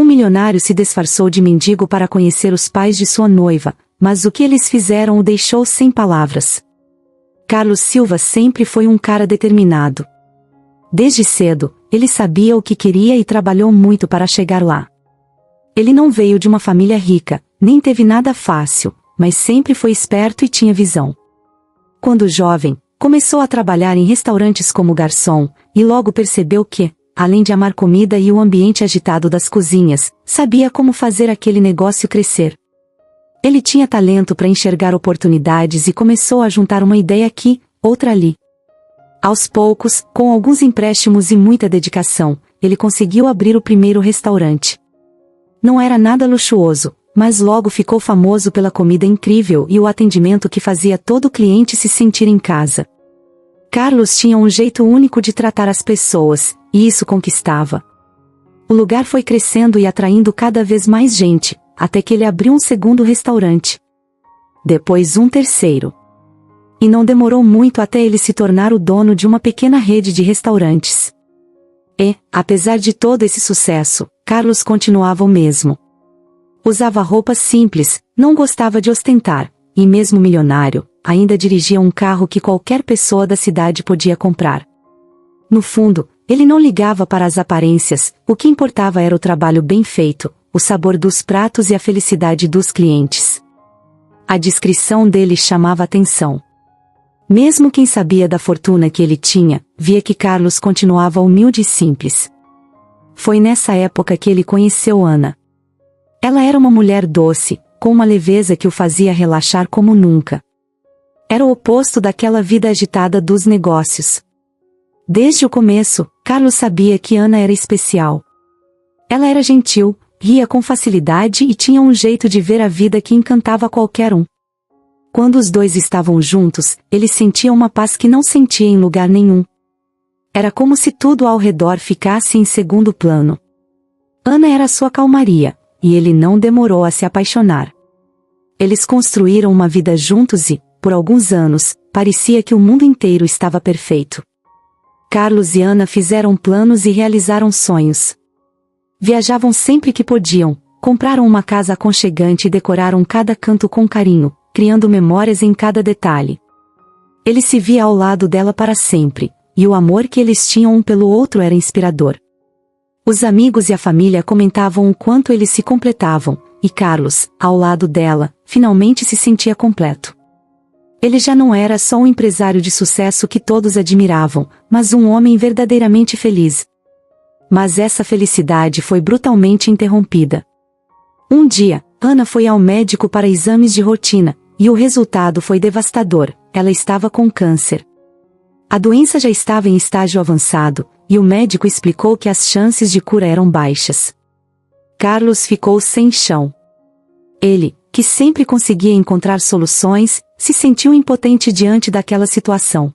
Um milionário se disfarçou de mendigo para conhecer os pais de sua noiva, mas o que eles fizeram o deixou sem palavras. Carlos Silva sempre foi um cara determinado. Desde cedo, ele sabia o que queria e trabalhou muito para chegar lá. Ele não veio de uma família rica, nem teve nada fácil, mas sempre foi esperto e tinha visão. Quando jovem, começou a trabalhar em restaurantes como garçom, e logo percebeu que, além de amar comida e o ambiente agitado das cozinhas, sabia como fazer aquele negócio crescer. Ele tinha talento para enxergar oportunidades e começou a juntar uma ideia aqui, outra ali. Aos poucos, com alguns empréstimos e muita dedicação, ele conseguiu abrir o primeiro restaurante. Não era nada luxuoso, mas logo ficou famoso pela comida incrível e o atendimento que fazia todo cliente se sentir em casa. Carlos tinha um jeito único de tratar as pessoas, e isso conquistava. O lugar foi crescendo e atraindo cada vez mais gente, até que ele abriu um segundo restaurante. Depois um terceiro. E não demorou muito até ele se tornar o dono de uma pequena rede de restaurantes. E, apesar de todo esse sucesso, Carlos continuava o mesmo. Usava roupas simples, não gostava de ostentar, e mesmo milionário, ainda dirigia um carro que qualquer pessoa da cidade podia comprar. No fundo, ele não ligava para as aparências, o que importava era o trabalho bem feito, o sabor dos pratos e a felicidade dos clientes. A discrição dele chamava atenção. Mesmo quem sabia da fortuna que ele tinha, via que Carlos continuava humilde e simples. Foi nessa época que ele conheceu Ana. Ela era uma mulher doce, com uma leveza que o fazia relaxar como nunca. Era o oposto daquela vida agitada dos negócios. Desde o começo, Carlos sabia que Ana era especial. Ela era gentil, ria com facilidade e tinha um jeito de ver a vida que encantava qualquer um. Quando os dois estavam juntos, ele sentia uma paz que não sentia em lugar nenhum. Era como se tudo ao redor ficasse em segundo plano. Ana era sua calmaria, e ele não demorou a se apaixonar. Eles construíram uma vida juntos e, por alguns anos, parecia que o mundo inteiro estava perfeito. Carlos e Ana fizeram planos e realizaram sonhos. Viajavam sempre que podiam, compraram uma casa aconchegante e decoraram cada canto com carinho, criando memórias em cada detalhe. Ele se via ao lado dela para sempre, e o amor que eles tinham um pelo outro era inspirador. Os amigos e a família comentavam o quanto eles se completavam, e Carlos, ao lado dela, finalmente se sentia completo. Ele já não era só um empresário de sucesso que todos admiravam, mas um homem verdadeiramente feliz. Mas essa felicidade foi brutalmente interrompida. Um dia, Ana foi ao médico para exames de rotina, e o resultado foi devastador: ela estava com câncer. A doença já estava em estágio avançado, e o médico explicou que as chances de cura eram baixas. Carlos ficou sem chão. Ele, que sempre conseguia encontrar soluções, se sentiu impotente diante daquela situação.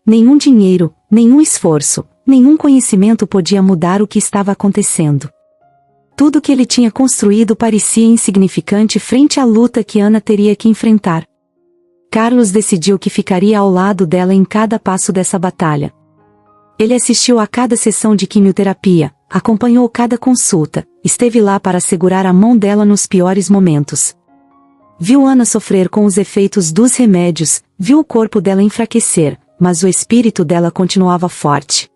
Nenhum dinheiro, nenhum esforço, nenhum conhecimento podia mudar o que estava acontecendo. Tudo que ele tinha construído parecia insignificante frente à luta que Ana teria que enfrentar. Carlos decidiu que ficaria ao lado dela em cada passo dessa batalha. Ele assistiu a cada sessão de quimioterapia, acompanhou cada consulta, esteve lá para segurar a mão dela nos piores momentos. Viu Ana sofrer com os efeitos dos remédios, viu o corpo dela enfraquecer, mas o espírito dela continuava forte.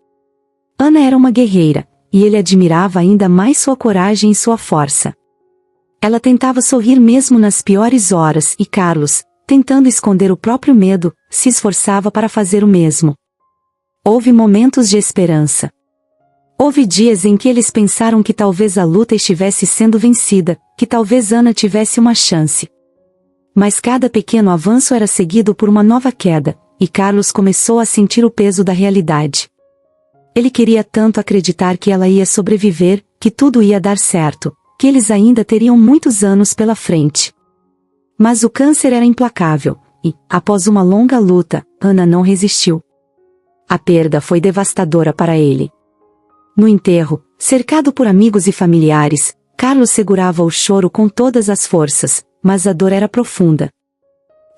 Ana era uma guerreira, e ele admirava ainda mais sua coragem e sua força. Ela tentava sorrir mesmo nas piores horas e Carlos, tentando esconder o próprio medo, se esforçava para fazer o mesmo. Houve momentos de esperança. Houve dias em que eles pensaram que talvez a luta estivesse sendo vencida, que talvez Ana tivesse uma chance. Mas cada pequeno avanço era seguido por uma nova queda, e Carlos começou a sentir o peso da realidade. Ele queria tanto acreditar que ela ia sobreviver, que tudo ia dar certo, que eles ainda teriam muitos anos pela frente. Mas o câncer era implacável, e, após uma longa luta, Ana não resistiu. A perda foi devastadora para ele. No enterro, cercado por amigos e familiares, Carlos segurava o choro com todas as forças, mas a dor era profunda.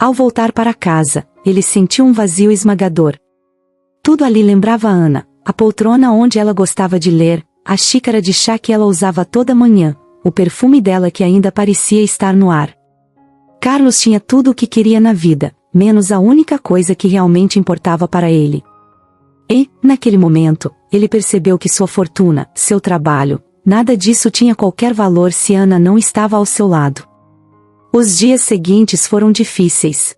Ao voltar para casa, ele sentiu um vazio esmagador. Tudo ali lembrava Ana, a poltrona onde ela gostava de ler, a xícara de chá que ela usava toda manhã, o perfume dela que ainda parecia estar no ar. Carlos tinha tudo o que queria na vida, menos a única coisa que realmente importava para ele. E, naquele momento, ele percebeu que sua fortuna, seu trabalho, nada disso tinha qualquer valor se Ana não estava ao seu lado. Os dias seguintes foram difíceis.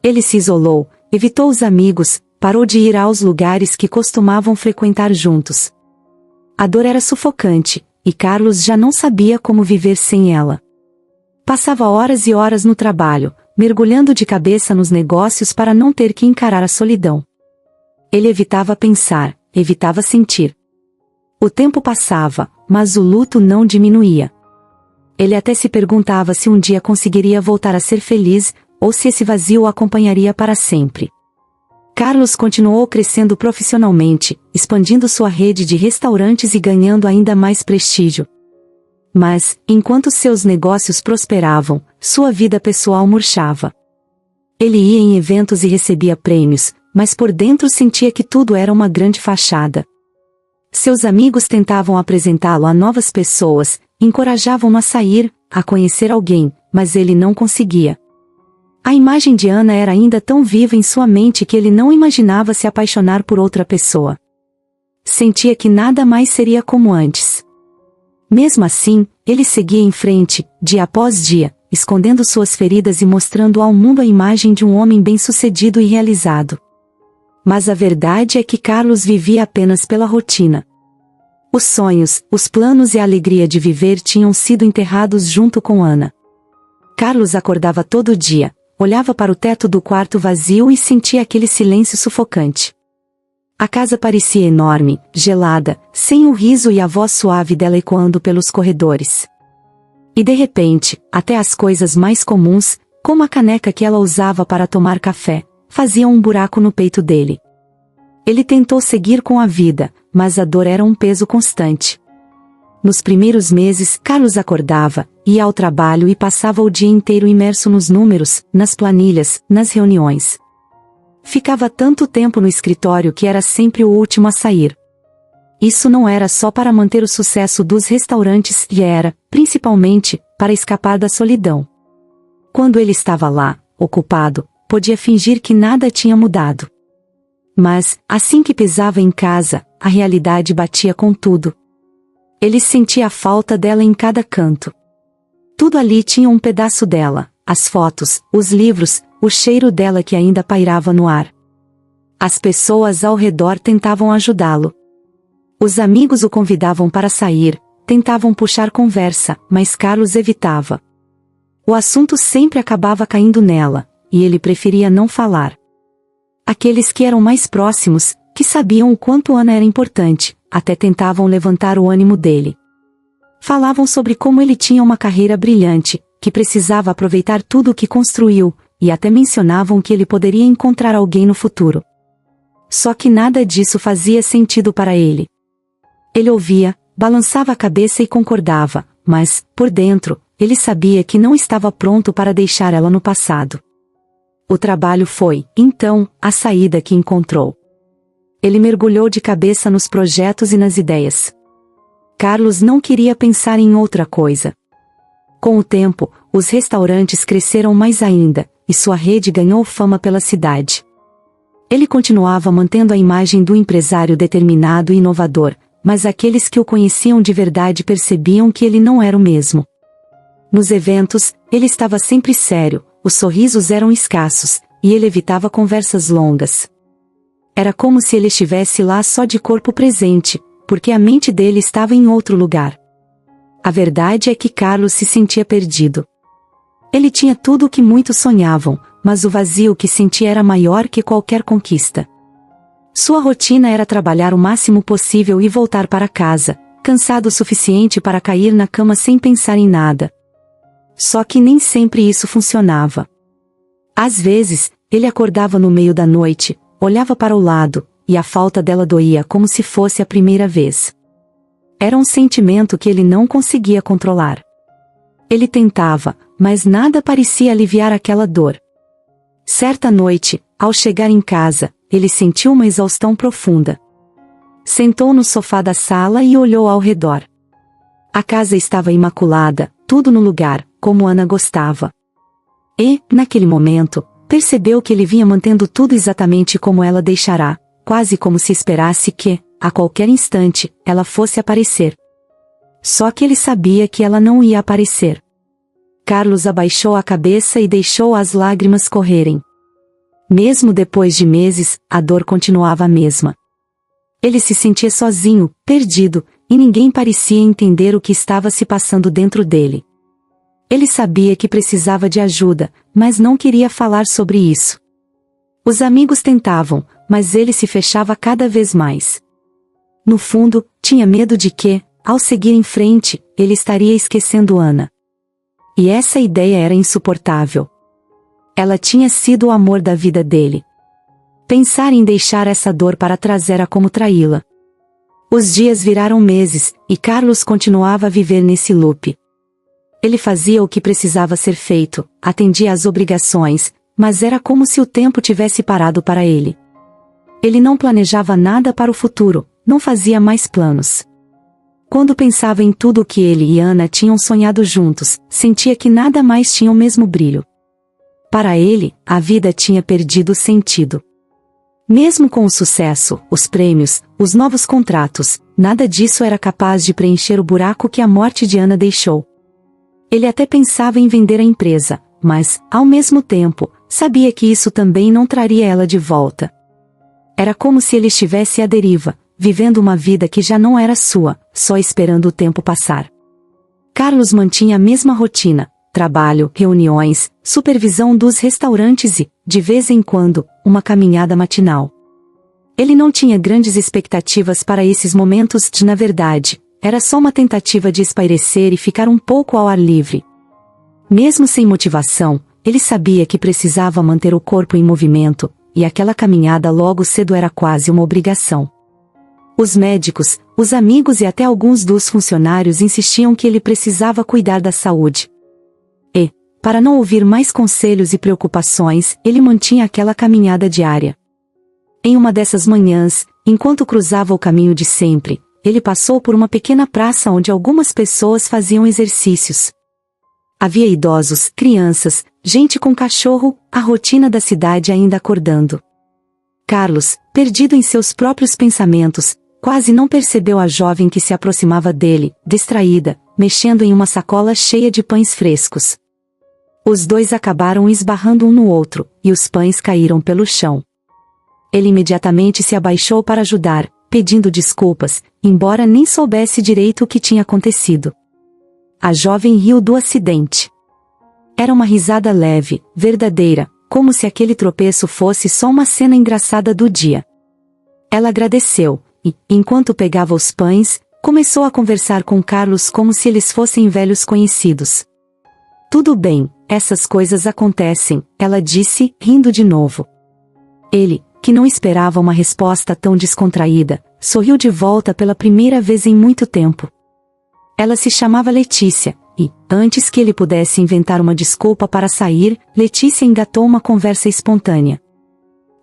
Ele se isolou, evitou os amigos, parou de ir aos lugares que costumavam frequentar juntos. A dor era sufocante, e Carlos já não sabia como viver sem ela. Passava horas e horas no trabalho, mergulhando de cabeça nos negócios para não ter que encarar a solidão. Ele evitava pensar, evitava sentir. O tempo passava, mas o luto não diminuía. Ele até se perguntava se um dia conseguiria voltar a ser feliz, ou se esse vazio o acompanharia para sempre. Carlos continuou crescendo profissionalmente, expandindo sua rede de restaurantes e ganhando ainda mais prestígio. Mas, enquanto seus negócios prosperavam, sua vida pessoal murchava. Ele ia em eventos e recebia prêmios, mas por dentro sentia que tudo era uma grande fachada. Seus amigos tentavam apresentá-lo a novas pessoas, encorajavam-no a sair, a conhecer alguém, mas ele não conseguia. A imagem de Ana era ainda tão viva em sua mente que ele não imaginava se apaixonar por outra pessoa. Sentia que nada mais seria como antes. Mesmo assim, ele seguia em frente, dia após dia, escondendo suas feridas e mostrando ao mundo a imagem de um homem bem-sucedido e realizado. Mas a verdade é que Carlos vivia apenas pela rotina. Os sonhos, os planos e a alegria de viver tinham sido enterrados junto com Ana. Carlos acordava todo dia, olhava para o teto do quarto vazio e sentia aquele silêncio sufocante. A casa parecia enorme, gelada, sem o riso e a voz suave dela ecoando pelos corredores. E de repente, até as coisas mais comuns, como a caneca que ela usava para tomar café, faziam um buraco no peito dele. Ele tentou seguir com a vida, mas a dor era um peso constante. Nos primeiros meses, Carlos acordava, ia ao trabalho e passava o dia inteiro imerso nos números, nas planilhas, nas reuniões. Ficava tanto tempo no escritório que era sempre o último a sair. Isso não era só para manter o sucesso dos restaurantes e era, principalmente, para escapar da solidão. Quando ele estava lá, ocupado, podia fingir que nada tinha mudado. Mas, assim que pisava em casa, a realidade batia com tudo. Ele sentia a falta dela em cada canto. Tudo ali tinha um pedaço dela, as fotos, os livros, o cheiro dela que ainda pairava no ar. As pessoas ao redor tentavam ajudá-lo. Os amigos o convidavam para sair, tentavam puxar conversa, mas Carlos evitava. O assunto sempre acabava caindo nela, e ele preferia não falar. Aqueles que eram mais próximos, que sabiam o quanto Ana era importante, até tentavam levantar o ânimo dele. Falavam sobre como ele tinha uma carreira brilhante, que precisava aproveitar tudo o que construiu, e até mencionavam que ele poderia encontrar alguém no futuro. Só que nada disso fazia sentido para ele. Ele ouvia, balançava a cabeça e concordava, mas, por dentro, ele sabia que não estava pronto para deixar ela no passado. O trabalho foi, então, a saída que encontrou. Ele mergulhou de cabeça nos projetos e nas ideias. Carlos não queria pensar em outra coisa. Com o tempo, os restaurantes cresceram mais ainda, e sua rede ganhou fama pela cidade. Ele continuava mantendo a imagem do empresário determinado e inovador, mas aqueles que o conheciam de verdade percebiam que ele não era o mesmo. Nos eventos, ele estava sempre sério, os sorrisos eram escassos, e ele evitava conversas longas. Era como se ele estivesse lá só de corpo presente, porque a mente dele estava em outro lugar. A verdade é que Carlos se sentia perdido. Ele tinha tudo o que muitos sonhavam, mas o vazio que sentia era maior que qualquer conquista. Sua rotina era trabalhar o máximo possível e voltar para casa, cansado o suficiente para cair na cama sem pensar em nada. Só que nem sempre isso funcionava. Às vezes, ele acordava no meio da noite, olhava para o lado, e a falta dela doía como se fosse a primeira vez. Era um sentimento que ele não conseguia controlar. Ele tentava, mas nada parecia aliviar aquela dor. Certa noite, ao chegar em casa, ele sentiu uma exaustão profunda. Sentou no sofá da sala e olhou ao redor. A casa estava imaculada, tudo no lugar, como Ana gostava. E, naquele momento, percebeu que ele vinha mantendo tudo exatamente como ela deixará, quase como se esperasse que, a qualquer instante, ela fosse aparecer. Só que ele sabia que ela não ia aparecer. Carlos abaixou a cabeça e deixou as lágrimas correrem. Mesmo depois de meses, a dor continuava a mesma. Ele se sentia sozinho, perdido, e ninguém parecia entender o que estava se passando dentro dele. Ele sabia que precisava de ajuda, mas não queria falar sobre isso. Os amigos tentavam, mas ele se fechava cada vez mais. No fundo, tinha medo de que, ao seguir em frente, ele estaria esquecendo Ana. E essa ideia era insuportável. Ela tinha sido o amor da vida dele. Pensar em deixar essa dor para trás era como traí-la. Os dias viraram meses, e Carlos continuava a viver nesse loop. Ele fazia o que precisava ser feito, atendia às obrigações, mas era como se o tempo tivesse parado para ele. Ele não planejava nada para o futuro, não fazia mais planos. Quando pensava em tudo o que ele e Ana tinham sonhado juntos, sentia que nada mais tinha o mesmo brilho. Para ele, a vida tinha perdido sentido. Mesmo com o sucesso, os prêmios, os novos contratos, nada disso era capaz de preencher o buraco que a morte de Ana deixou. Ele até pensava em vender a empresa, mas, ao mesmo tempo, sabia que isso também não traria ela de volta. Era como se ele estivesse à deriva, vivendo uma vida que já não era sua, só esperando o tempo passar. Carlos mantinha a mesma rotina: trabalho, reuniões, supervisão dos restaurantes e, de vez em quando, uma caminhada matinal. Ele não tinha grandes expectativas para esses momentos na verdade, era só uma tentativa de espairecer e ficar um pouco ao ar livre. Mesmo sem motivação, ele sabia que precisava manter o corpo em movimento, e aquela caminhada logo cedo era quase uma obrigação. Os médicos, os amigos e até alguns dos funcionários insistiam que ele precisava cuidar da saúde. E, para não ouvir mais conselhos e preocupações, ele mantinha aquela caminhada diária. Em uma dessas manhãs, enquanto cruzava o caminho de sempre, ele passou por uma pequena praça onde algumas pessoas faziam exercícios. Havia idosos, crianças, gente com cachorro, a rotina da cidade ainda acordando. Carlos, perdido em seus próprios pensamentos, quase não percebeu a jovem que se aproximava dele, distraída, mexendo em uma sacola cheia de pães frescos. Os dois acabaram esbarrando um no outro, e os pães caíram pelo chão. Ele imediatamente se abaixou para ajudar, pedindo desculpas, embora nem soubesse direito o que tinha acontecido. A jovem riu do acidente. Era uma risada leve, verdadeira, como se aquele tropeço fosse só uma cena engraçada do dia. Ela agradeceu, e, enquanto pegava os pães, começou a conversar com Carlos como se eles fossem velhos conhecidos. Tudo bem, essas coisas acontecem, ela disse, rindo de novo. Ele, que não esperava uma resposta tão descontraída, sorriu de volta pela primeira vez em muito tempo. Ela se chamava Letícia, e, antes que ele pudesse inventar uma desculpa para sair, Letícia engatou uma conversa espontânea.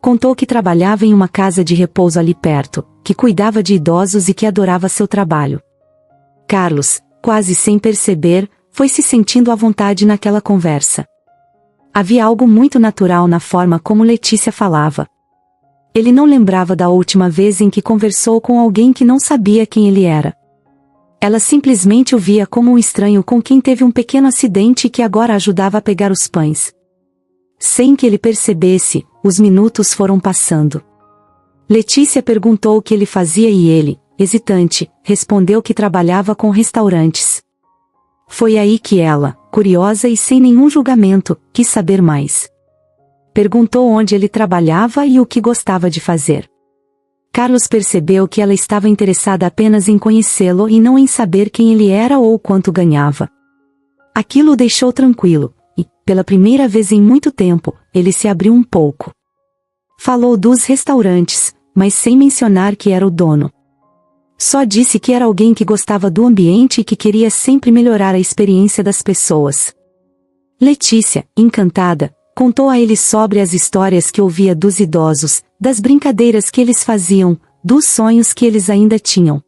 Contou que trabalhava em uma casa de repouso ali perto, que cuidava de idosos e que adorava seu trabalho. Carlos, quase sem perceber, foi se sentindo à vontade naquela conversa. Havia algo muito natural na forma como Letícia falava. Ele não lembrava da última vez em que conversou com alguém que não sabia quem ele era. Ela simplesmente o via como um estranho com quem teve um pequeno acidente e que agora ajudava a pegar os pães. Sem que ele percebesse, os minutos foram passando. Letícia perguntou o que ele fazia e ele, hesitante, respondeu que trabalhava com restaurantes. Foi aí que ela, curiosa e sem nenhum julgamento, quis saber mais. Perguntou onde ele trabalhava e o que gostava de fazer. Carlos percebeu que ela estava interessada apenas em conhecê-lo e não em saber quem ele era ou quanto ganhava. Aquilo o deixou tranquilo, e, pela primeira vez em muito tempo, ele se abriu um pouco. Falou dos restaurantes, mas sem mencionar que era o dono. Só disse que era alguém que gostava do ambiente e que queria sempre melhorar a experiência das pessoas. Letícia, encantada, contou a ele sobre as histórias que ouvia dos idosos, das brincadeiras que eles faziam, dos sonhos que eles ainda tinham.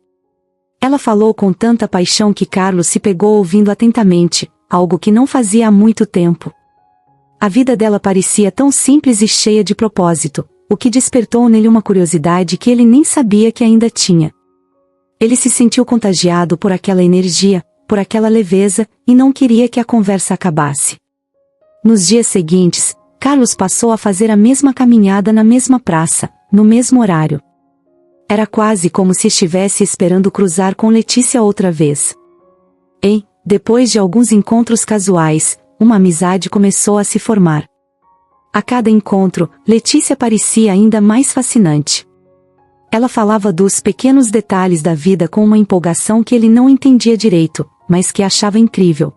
Ela falou com tanta paixão que Carlos se pegou ouvindo atentamente, algo que não fazia há muito tempo. A vida dela parecia tão simples e cheia de propósito, o que despertou nele uma curiosidade que ele nem sabia que ainda tinha. Ele se sentiu contagiado por aquela energia, por aquela leveza, e não queria que a conversa acabasse. Nos dias seguintes, Carlos passou a fazer a mesma caminhada na mesma praça, no mesmo horário. Era quase como se estivesse esperando cruzar com Letícia outra vez. E, depois de alguns encontros casuais, uma amizade começou a se formar. A cada encontro, Letícia parecia ainda mais fascinante. Ela falava dos pequenos detalhes da vida com uma empolgação que ele não entendia direito, mas que achava incrível.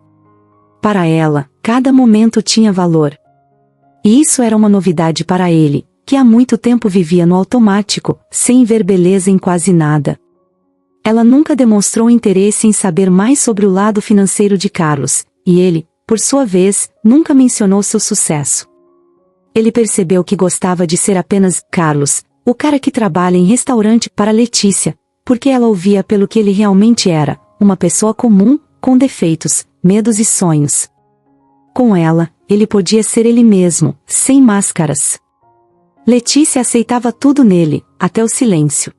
Para ela, cada momento tinha valor. E isso era uma novidade para ele, que há muito tempo vivia no automático, sem ver beleza em quase nada. Ela nunca demonstrou interesse em saber mais sobre o lado financeiro de Carlos, e ele, por sua vez, nunca mencionou seu sucesso. Ele percebeu que gostava de ser apenas Carlos, o cara que trabalha em restaurante, para Letícia, porque ela o via pelo que ele realmente era, uma pessoa comum, com defeitos, medos e sonhos. Com ela, ele podia ser ele mesmo, sem máscaras. Letícia aceitava tudo nele, até o silêncio.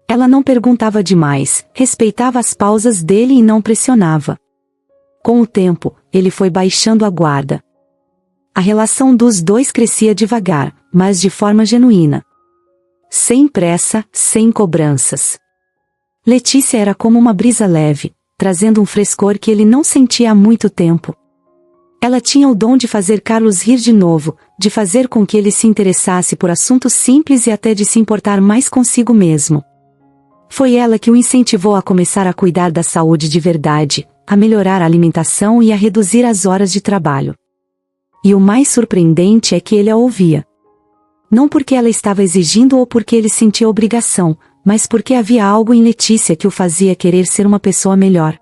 Ela não perguntava demais, respeitava as pausas dele e não pressionava. Com o tempo, ele foi baixando a guarda. A relação dos dois crescia devagar, mas de forma genuína. Sem pressa, sem cobranças. Letícia era como uma brisa leve, trazendo um frescor que ele não sentia há muito tempo. Ela tinha o dom de fazer Carlos rir de novo, de fazer com que ele se interessasse por assuntos simples e até de se importar mais consigo mesmo. Foi ela que o incentivou a começar a cuidar da saúde de verdade, a melhorar a alimentação e a reduzir as horas de trabalho. E o mais surpreendente é que ele a ouvia. Não porque ela estava exigindo ou porque ele sentia obrigação, mas porque havia algo em Letícia que o fazia querer ser uma pessoa melhor.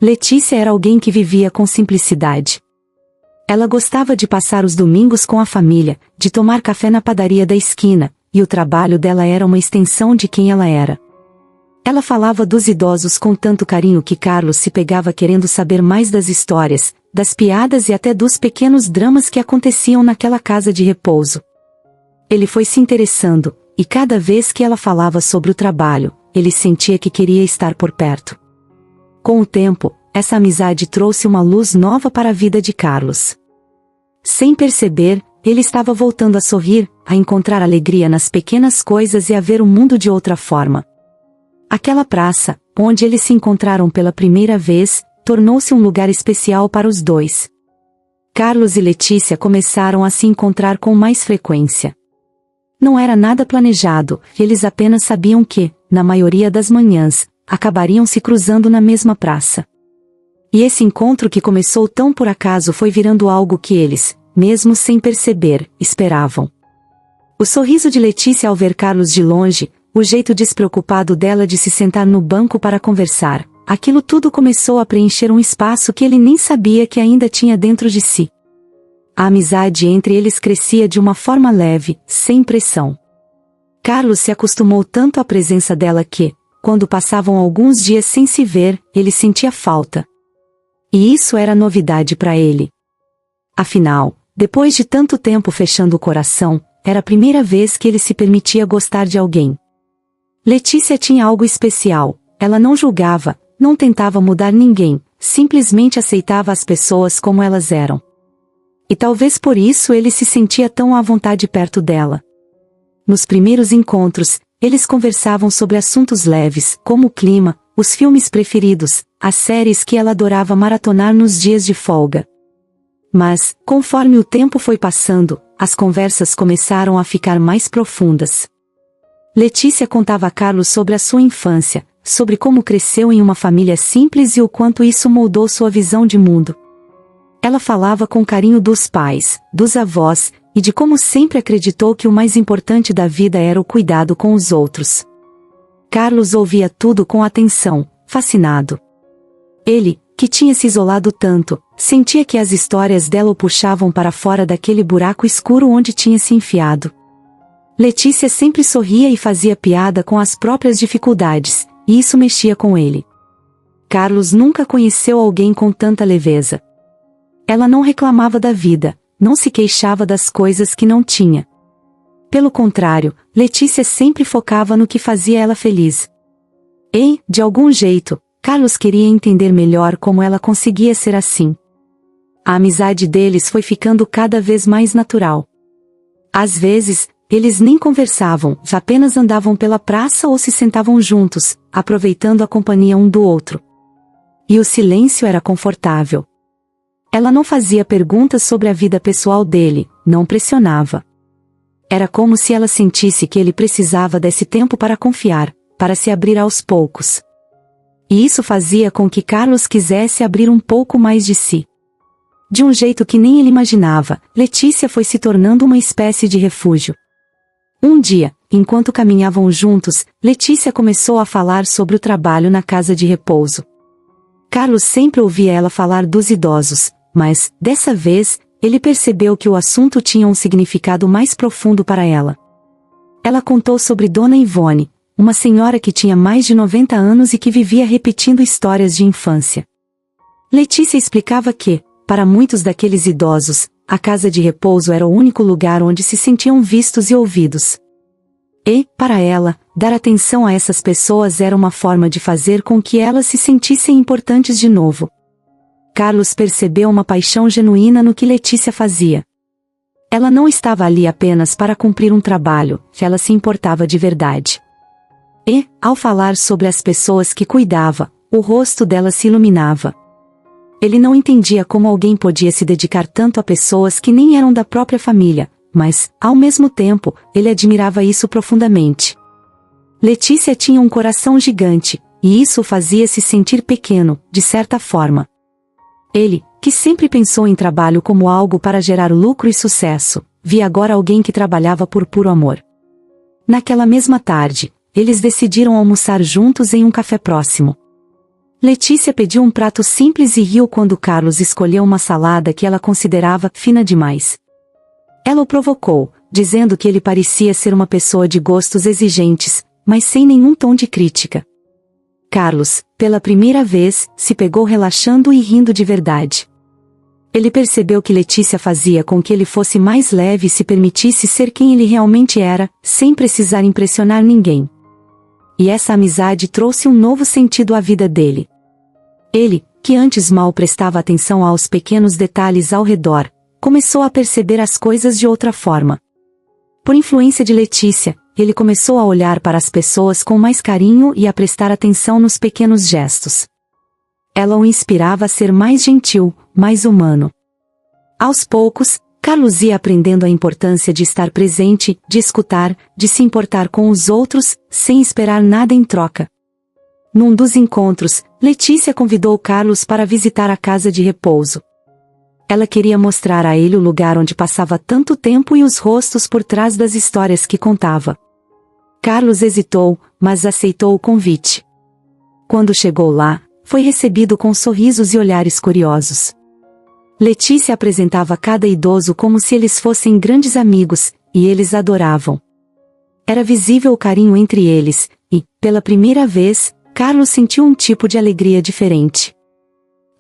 Letícia era alguém que vivia com simplicidade. Ela gostava de passar os domingos com a família, de tomar café na padaria da esquina, e o trabalho dela era uma extensão de quem ela era. Ela falava dos idosos com tanto carinho que Carlos se pegava querendo saber mais das histórias, das piadas e até dos pequenos dramas que aconteciam naquela casa de repouso. Ele foi se interessando, e cada vez que ela falava sobre o trabalho, ele sentia que queria estar por perto. Com o tempo, essa amizade trouxe uma luz nova para a vida de Carlos. Sem perceber, ele estava voltando a sorrir, a encontrar alegria nas pequenas coisas e a ver o mundo de outra forma. Aquela praça, onde eles se encontraram pela primeira vez, tornou-se um lugar especial para os dois. Carlos e Letícia começaram a se encontrar com mais frequência. Não era nada planejado, eles apenas sabiam que, na maioria das manhãs, acabariam se cruzando na mesma praça. E esse encontro que começou tão por acaso foi virando algo que eles, mesmo sem perceber, esperavam. O sorriso de Letícia ao ver Carlos de longe, o jeito despreocupado dela de se sentar no banco para conversar, aquilo tudo começou a preencher um espaço que ele nem sabia que ainda tinha dentro de si. A amizade entre eles crescia de uma forma leve, sem pressão. Carlos se acostumou tanto à presença dela que, quando passavam alguns dias sem se ver, ele sentia falta. E isso era novidade para ele. Afinal, depois de tanto tempo fechando o coração, era a primeira vez que ele se permitia gostar de alguém. Letícia tinha algo especial, ela não julgava, não tentava mudar ninguém, simplesmente aceitava as pessoas como elas eram. E talvez por isso ele se sentia tão à vontade perto dela. Nos primeiros encontros, eles conversavam sobre assuntos leves, como o clima, os filmes preferidos, as séries que ela adorava maratonar nos dias de folga. Mas, conforme o tempo foi passando, as conversas começaram a ficar mais profundas. Letícia contava a Carlos sobre a sua infância, sobre como cresceu em uma família simples e o quanto isso moldou sua visão de mundo. Ela falava com carinho dos pais, dos avós, e de como sempre acreditou que o mais importante da vida era o cuidado com os outros. Carlos ouvia tudo com atenção, fascinado. Ele, que tinha se isolado tanto, sentia que as histórias dela o puxavam para fora daquele buraco escuro onde tinha se enfiado. Letícia sempre sorria e fazia piada com as próprias dificuldades, e isso mexia com ele. Carlos nunca conheceu alguém com tanta leveza. Ela não reclamava da vida, não se queixava das coisas que não tinha. Pelo contrário, Letícia sempre focava no que fazia ela feliz. E, de algum jeito, Carlos queria entender melhor como ela conseguia ser assim. A amizade deles foi ficando cada vez mais natural. Às vezes, eles nem conversavam, apenas andavam pela praça ou se sentavam juntos, aproveitando a companhia um do outro. E o silêncio era confortável. Ela não fazia perguntas sobre a vida pessoal dele, não pressionava. Era como se ela sentisse que ele precisava desse tempo para confiar, para se abrir aos poucos. E isso fazia com que Carlos quisesse abrir um pouco mais de si. De um jeito que nem ele imaginava, Letícia foi se tornando uma espécie de refúgio. Um dia, enquanto caminhavam juntos, Letícia começou a falar sobre o trabalho na casa de repouso. Carlos sempre ouvia ela falar dos idosos, mas, dessa vez, ele percebeu que o assunto tinha um significado mais profundo para ela. Ela contou sobre Dona Ivone, uma senhora que tinha mais de 90 anos e que vivia repetindo histórias de infância. Letícia explicava que, para muitos daqueles idosos, a casa de repouso era o único lugar onde se sentiam vistos e ouvidos. E, para ela, dar atenção a essas pessoas era uma forma de fazer com que elas se sentissem importantes de novo. Carlos percebeu uma paixão genuína no que Letícia fazia. Ela não estava ali apenas para cumprir um trabalho, ela se importava de verdade. E, ao falar sobre as pessoas que cuidava, o rosto dela se iluminava. Ele não entendia como alguém podia se dedicar tanto a pessoas que nem eram da própria família, mas, ao mesmo tempo, ele admirava isso profundamente. Letícia tinha um coração gigante, e isso o fazia se sentir pequeno, de certa forma. Ele, que sempre pensou em trabalho como algo para gerar lucro e sucesso, via agora alguém que trabalhava por puro amor. Naquela mesma tarde, eles decidiram almoçar juntos em um café próximo. Letícia pediu um prato simples e riu quando Carlos escolheu uma salada que ela considerava fina demais. Ela o provocou, dizendo que ele parecia ser uma pessoa de gostos exigentes, mas sem nenhum tom de crítica. Carlos, pela primeira vez, se pegou relaxando e rindo de verdade. Ele percebeu que Letícia fazia com que ele fosse mais leve e se permitisse ser quem ele realmente era, sem precisar impressionar ninguém. E essa amizade trouxe um novo sentido à vida dele. Ele, que antes mal prestava atenção aos pequenos detalhes ao redor, começou a perceber as coisas de outra forma. Por influência de Letícia, ele começou a olhar para as pessoas com mais carinho e a prestar atenção nos pequenos gestos. Ela o inspirava a ser mais gentil, mais humano. Aos poucos, Carlos ia aprendendo a importância de estar presente, de escutar, de se importar com os outros, sem esperar nada em troca. Num dos encontros, Letícia convidou Carlos para visitar a casa de repouso. Ela queria mostrar a ele o lugar onde passava tanto tempo e os rostos por trás das histórias que contava. Carlos hesitou, mas aceitou o convite. Quando chegou lá, foi recebido com sorrisos e olhares curiosos. Letícia apresentava cada idoso como se eles fossem grandes amigos, e eles adoravam. Era visível o carinho entre eles, e, pela primeira vez, Carlos sentiu um tipo de alegria diferente.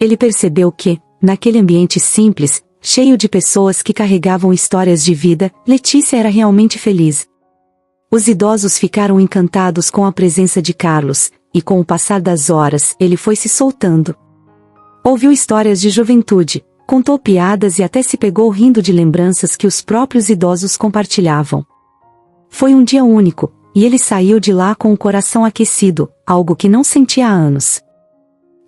Ele percebeu que, naquele ambiente simples, cheio de pessoas que carregavam histórias de vida, Letícia era realmente feliz. Os idosos ficaram encantados com a presença de Carlos, e com o passar das horas, ele foi se soltando. Ouviu histórias de juventude, contou piadas e até se pegou rindo de lembranças que os próprios idosos compartilhavam. Foi um dia único, e ele saiu de lá com o coração aquecido, algo que não sentia há anos.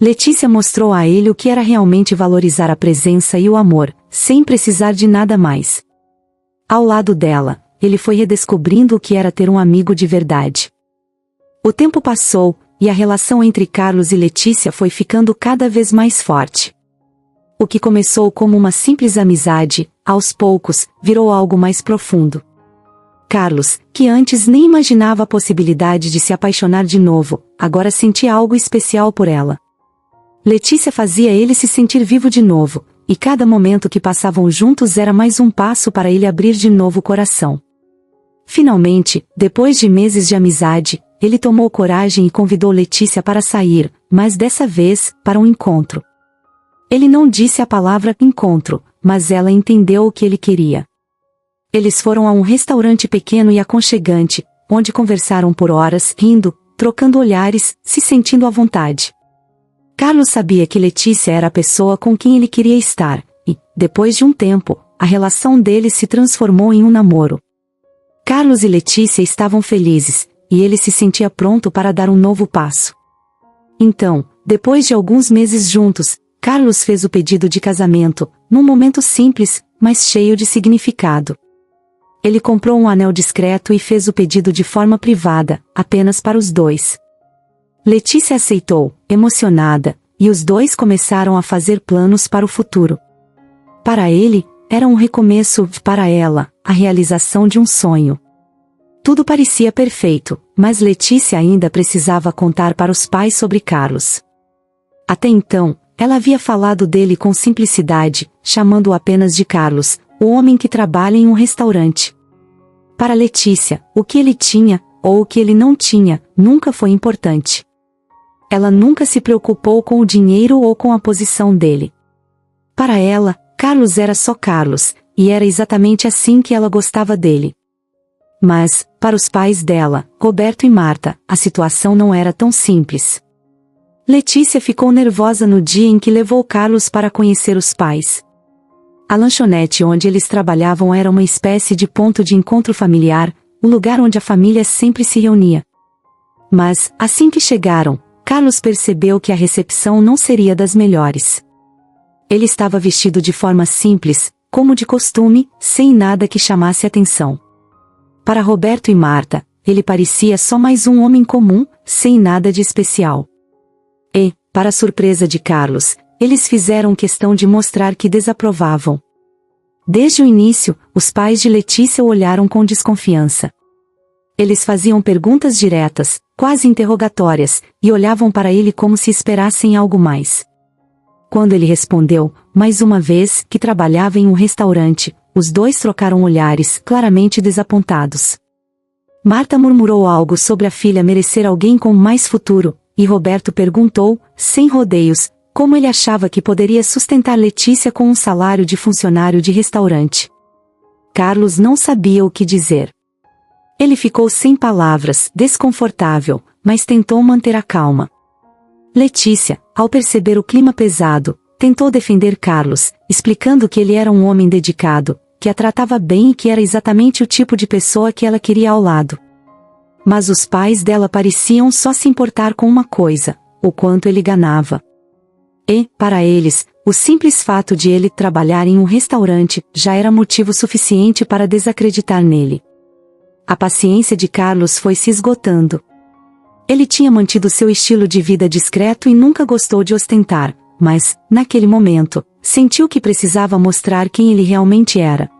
Letícia mostrou a ele o que era realmente valorizar a presença e o amor, sem precisar de nada mais. Ao lado dela, ele foi redescobrindo o que era ter um amigo de verdade. O tempo passou, e a relação entre Carlos e Letícia foi ficando cada vez mais forte. O que começou como uma simples amizade, aos poucos, virou algo mais profundo. Carlos, que antes nem imaginava a possibilidade de se apaixonar de novo, agora sentia algo especial por ela. Letícia fazia ele se sentir vivo de novo, e cada momento que passavam juntos era mais um passo para ele abrir de novo o coração. Finalmente, depois de meses de amizade, ele tomou coragem e convidou Letícia para sair, mas dessa vez, para um encontro. Ele não disse a palavra encontro, mas ela entendeu o que ele queria. Eles foram a um restaurante pequeno e aconchegante, onde conversaram por horas, rindo, trocando olhares, se sentindo à vontade. Carlos sabia que Letícia era a pessoa com quem ele queria estar, e, depois de um tempo, a relação deles se transformou em um namoro. Carlos e Letícia estavam felizes, e ele se sentia pronto para dar um novo passo. Então, depois de alguns meses juntos, Carlos fez o pedido de casamento, num momento simples, mas cheio de significado. Ele comprou um anel discreto e fez o pedido de forma privada, apenas para os dois. Letícia aceitou, emocionada, e os dois começaram a fazer planos para o futuro. Para ele, era um recomeço, para ela, a realização de um sonho. Tudo parecia perfeito, mas Letícia ainda precisava contar para os pais sobre Carlos. Até então, ela havia falado dele com simplicidade, chamando-o apenas de Carlos, o homem que trabalha em um restaurante. Para Letícia, o que ele tinha, ou o que ele não tinha, nunca foi importante. Ela nunca se preocupou com o dinheiro ou com a posição dele. Para ela, Carlos era só Carlos, e era exatamente assim que ela gostava dele. Mas, para os pais dela, Roberto e Marta, a situação não era tão simples. Letícia ficou nervosa no dia em que levou Carlos para conhecer os pais. A lanchonete onde eles trabalhavam era uma espécie de ponto de encontro familiar, o lugar onde a família sempre se reunia. Mas, assim que chegaram, Carlos percebeu que a recepção não seria das melhores. Ele estava vestido de forma simples, como de costume, sem nada que chamasse atenção. Para Roberto e Marta, ele parecia só mais um homem comum, sem nada de especial. E, para a surpresa de Carlos, eles fizeram questão de mostrar que desaprovavam. Desde o início, os pais de Letícia o olharam com desconfiança. Eles faziam perguntas diretas, quase interrogatórias, e olhavam para ele como se esperassem algo mais. Quando ele respondeu, mais uma vez, que trabalhava em um restaurante, os dois trocaram olhares, claramente desapontados. Marta murmurou algo sobre a filha merecer alguém com mais futuro, e Roberto perguntou, sem rodeios, como ele achava que poderia sustentar Letícia com um salário de funcionário de restaurante. Carlos não sabia o que dizer. Ele ficou sem palavras, desconfortável, mas tentou manter a calma. Letícia, ao perceber o clima pesado, tentou defender Carlos, explicando que ele era um homem dedicado, que a tratava bem e que era exatamente o tipo de pessoa que ela queria ao lado. Mas os pais dela pareciam só se importar com uma coisa, o quanto ele ganhava. E, para eles, o simples fato de ele trabalhar em um restaurante já era motivo suficiente para desacreditar nele. A paciência de Carlos foi se esgotando. Ele tinha mantido seu estilo de vida discreto e nunca gostou de ostentar, mas, naquele momento, sentiu que precisava mostrar quem ele realmente era.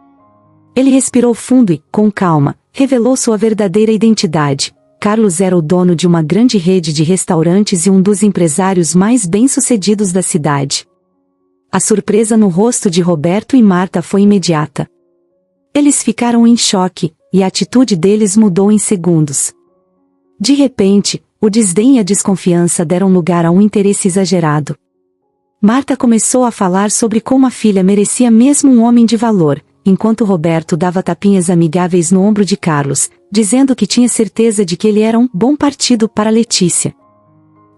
Ele respirou fundo e, com calma, revelou sua verdadeira identidade. Carlos era o dono de uma grande rede de restaurantes e um dos empresários mais bem-sucedidos da cidade. A surpresa no rosto de Roberto e Marta foi imediata. Eles ficaram em choque, e a atitude deles mudou em segundos. De repente, o desdém e a desconfiança deram lugar a um interesse exagerado. Marta começou a falar sobre como a filha merecia mesmo um homem de valor, enquanto Roberto dava tapinhas amigáveis no ombro de Carlos, dizendo que tinha certeza de que ele era um bom partido para Letícia.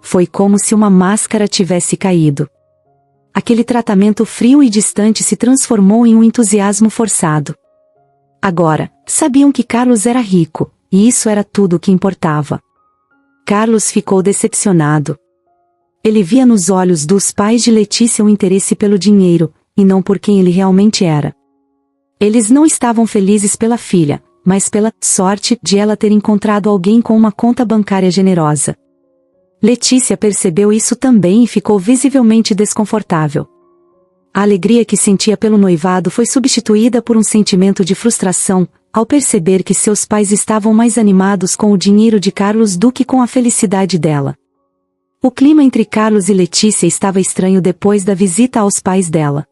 Foi como se uma máscara tivesse caído. Aquele tratamento frio e distante se transformou em um entusiasmo forçado. Agora, sabiam que Carlos era rico, e isso era tudo o que importava. Carlos ficou decepcionado. Ele via nos olhos dos pais de Letícia um interesse pelo dinheiro, e não por quem ele realmente era. Eles não estavam felizes pela filha, mas pela sorte de ela ter encontrado alguém com uma conta bancária generosa. Letícia percebeu isso também e ficou visivelmente desconfortável. A alegria que sentia pelo noivado foi substituída por um sentimento de frustração, ao perceber que seus pais estavam mais animados com o dinheiro de Carlos do que com a felicidade dela. O clima entre Carlos e Letícia estava estranho depois da visita aos pais dela.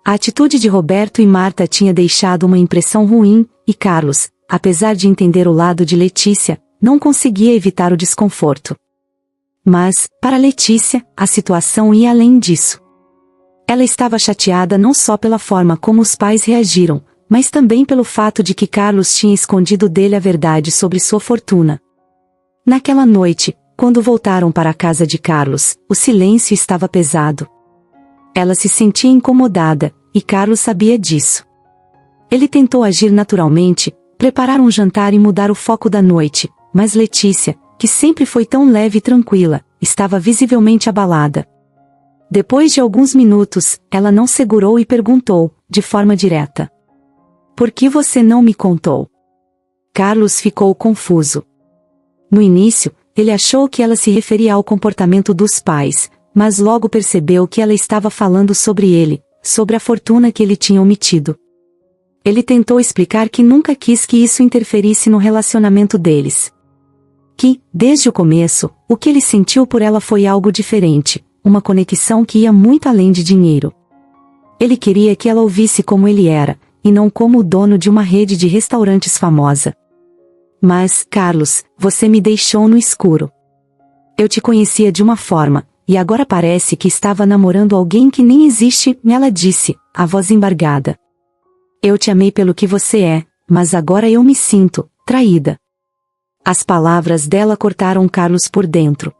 A atitude de Roberto e Marta tinha deixado uma impressão ruim, e Carlos, apesar de entender o lado de Letícia, não conseguia evitar o desconforto. Mas, para Letícia, a situação ia além disso. Ela estava chateada não só pela forma como os pais reagiram, mas também pelo fato de que Carlos tinha escondido dele a verdade sobre sua fortuna. Naquela noite, quando voltaram para a casa de Carlos, o silêncio estava pesado. Ela se sentia incomodada, e Carlos sabia disso. Ele tentou agir naturalmente, preparar um jantar e mudar o foco da noite, mas Letícia, que sempre foi tão leve e tranquila, estava visivelmente abalada. Depois de alguns minutos, ela não segurou e perguntou, de forma direta: "Por que você não me contou?" Carlos ficou confuso. No início, ele achou que ela se referia ao comportamento dos pais, mas logo percebeu que ela estava falando sobre ele, sobre a fortuna que ele tinha omitido. Ele tentou explicar que nunca quis que isso interferisse no relacionamento deles. Que, desde o começo, o que ele sentiu por ela foi algo diferente, uma conexão que ia muito além de dinheiro. Ele queria que ela ouvisse como ele era, e não como o dono de uma rede de restaurantes famosa. "Mas, Carlos, você me deixou no escuro. Eu te conhecia de uma forma, e agora parece que estava namorando alguém que nem existe", ela disse, a voz embargada. "Eu te amei pelo que você é, mas agora eu me sinto traída." As palavras dela cortaram Carlos por dentro.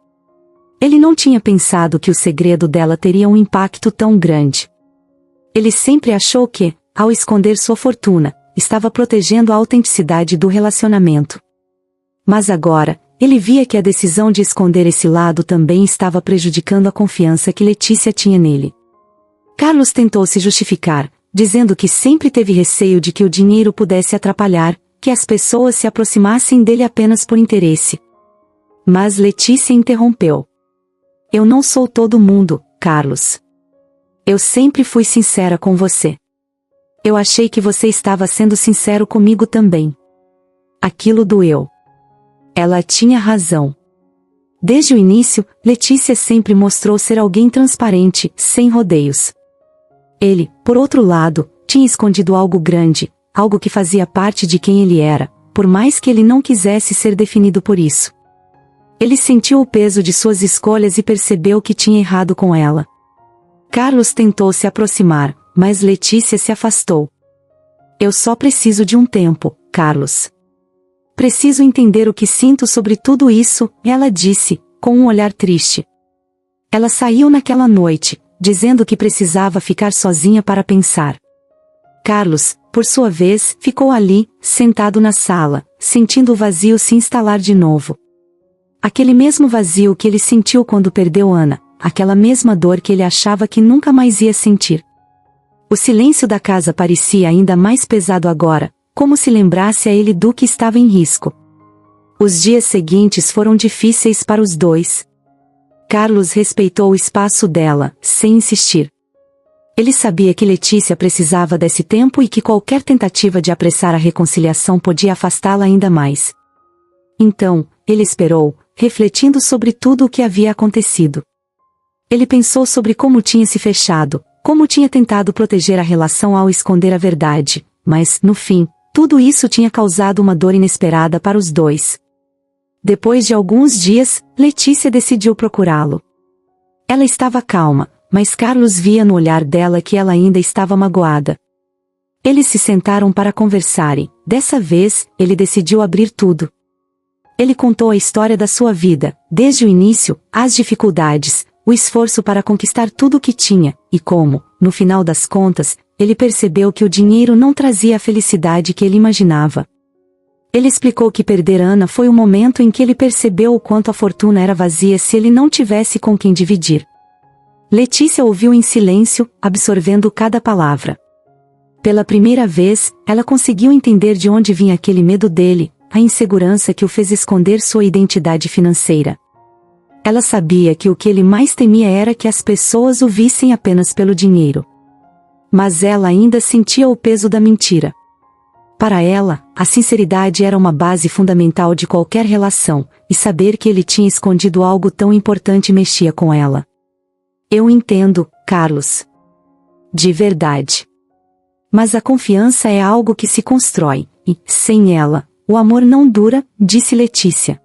Ele não tinha pensado que o segredo dela teria um impacto tão grande. Ele sempre achou que, ao esconder sua fortuna, estava protegendo a autenticidade do relacionamento. Mas agora, ele via que a decisão de esconder esse lado também estava prejudicando a confiança que Letícia tinha nele. Carlos tentou se justificar, dizendo que sempre teve receio de que o dinheiro pudesse atrapalhar, que as pessoas se aproximassem dele apenas por interesse. Mas Letícia interrompeu. "Eu não sou todo mundo, Carlos. Eu sempre fui sincera com você. Eu achei que você estava sendo sincero comigo também. Aquilo doeu." Ela tinha razão. Desde o início, Letícia sempre mostrou ser alguém transparente, sem rodeios. Ele, por outro lado, tinha escondido algo grande, algo que fazia parte de quem ele era, por mais que ele não quisesse ser definido por isso. Ele sentiu o peso de suas escolhas e percebeu que tinha errado com ela. Carlos tentou se aproximar, mas Letícia se afastou. "Eu só preciso de um tempo, Carlos. Preciso entender o que sinto sobre tudo isso", ela disse, com um olhar triste. Ela saiu naquela noite, dizendo que precisava ficar sozinha para pensar. Carlos, por sua vez, ficou ali, sentado na sala, sentindo o vazio se instalar de novo. Aquele mesmo vazio que ele sentiu quando perdeu Ana, aquela mesma dor que ele achava que nunca mais ia sentir. O silêncio da casa parecia ainda mais pesado agora, como se lembrasse a ele do que estava em risco. Os dias seguintes foram difíceis para os dois. Carlos respeitou o espaço dela, sem insistir. Ele sabia que Letícia precisava desse tempo e que qualquer tentativa de apressar a reconciliação podia afastá-la ainda mais. Então, ele esperou, refletindo sobre tudo o que havia acontecido. Ele pensou sobre como tinha se fechado, como tinha tentado proteger a relação ao esconder a verdade, mas, no fim, tudo isso tinha causado uma dor inesperada para os dois. Depois de alguns dias, Letícia decidiu procurá-lo. Ela estava calma, mas Carlos via no olhar dela que ela ainda estava magoada. Eles se sentaram para conversarem. Dessa vez, ele decidiu abrir tudo. Ele contou a história da sua vida, desde o início, as dificuldades, o esforço para conquistar tudo o que tinha, e como, no final das contas, ele percebeu que o dinheiro não trazia a felicidade que ele imaginava. Ele explicou que perder Ana foi o momento em que ele percebeu o quanto a fortuna era vazia se ele não tivesse com quem dividir. Letícia ouviu em silêncio, absorvendo cada palavra. Pela primeira vez, ela conseguiu entender de onde vinha aquele medo dele, a insegurança que o fez esconder sua identidade financeira. Ela sabia que o que ele mais temia era que as pessoas o vissem apenas pelo dinheiro. Mas ela ainda sentia o peso da mentira. Para ela, a sinceridade era uma base fundamental de qualquer relação, e saber que ele tinha escondido algo tão importante mexia com ela. "Eu entendo, Carlos. De verdade. Mas a confiança é algo que se constrói, e, sem ela, o amor não dura, disse Letícia.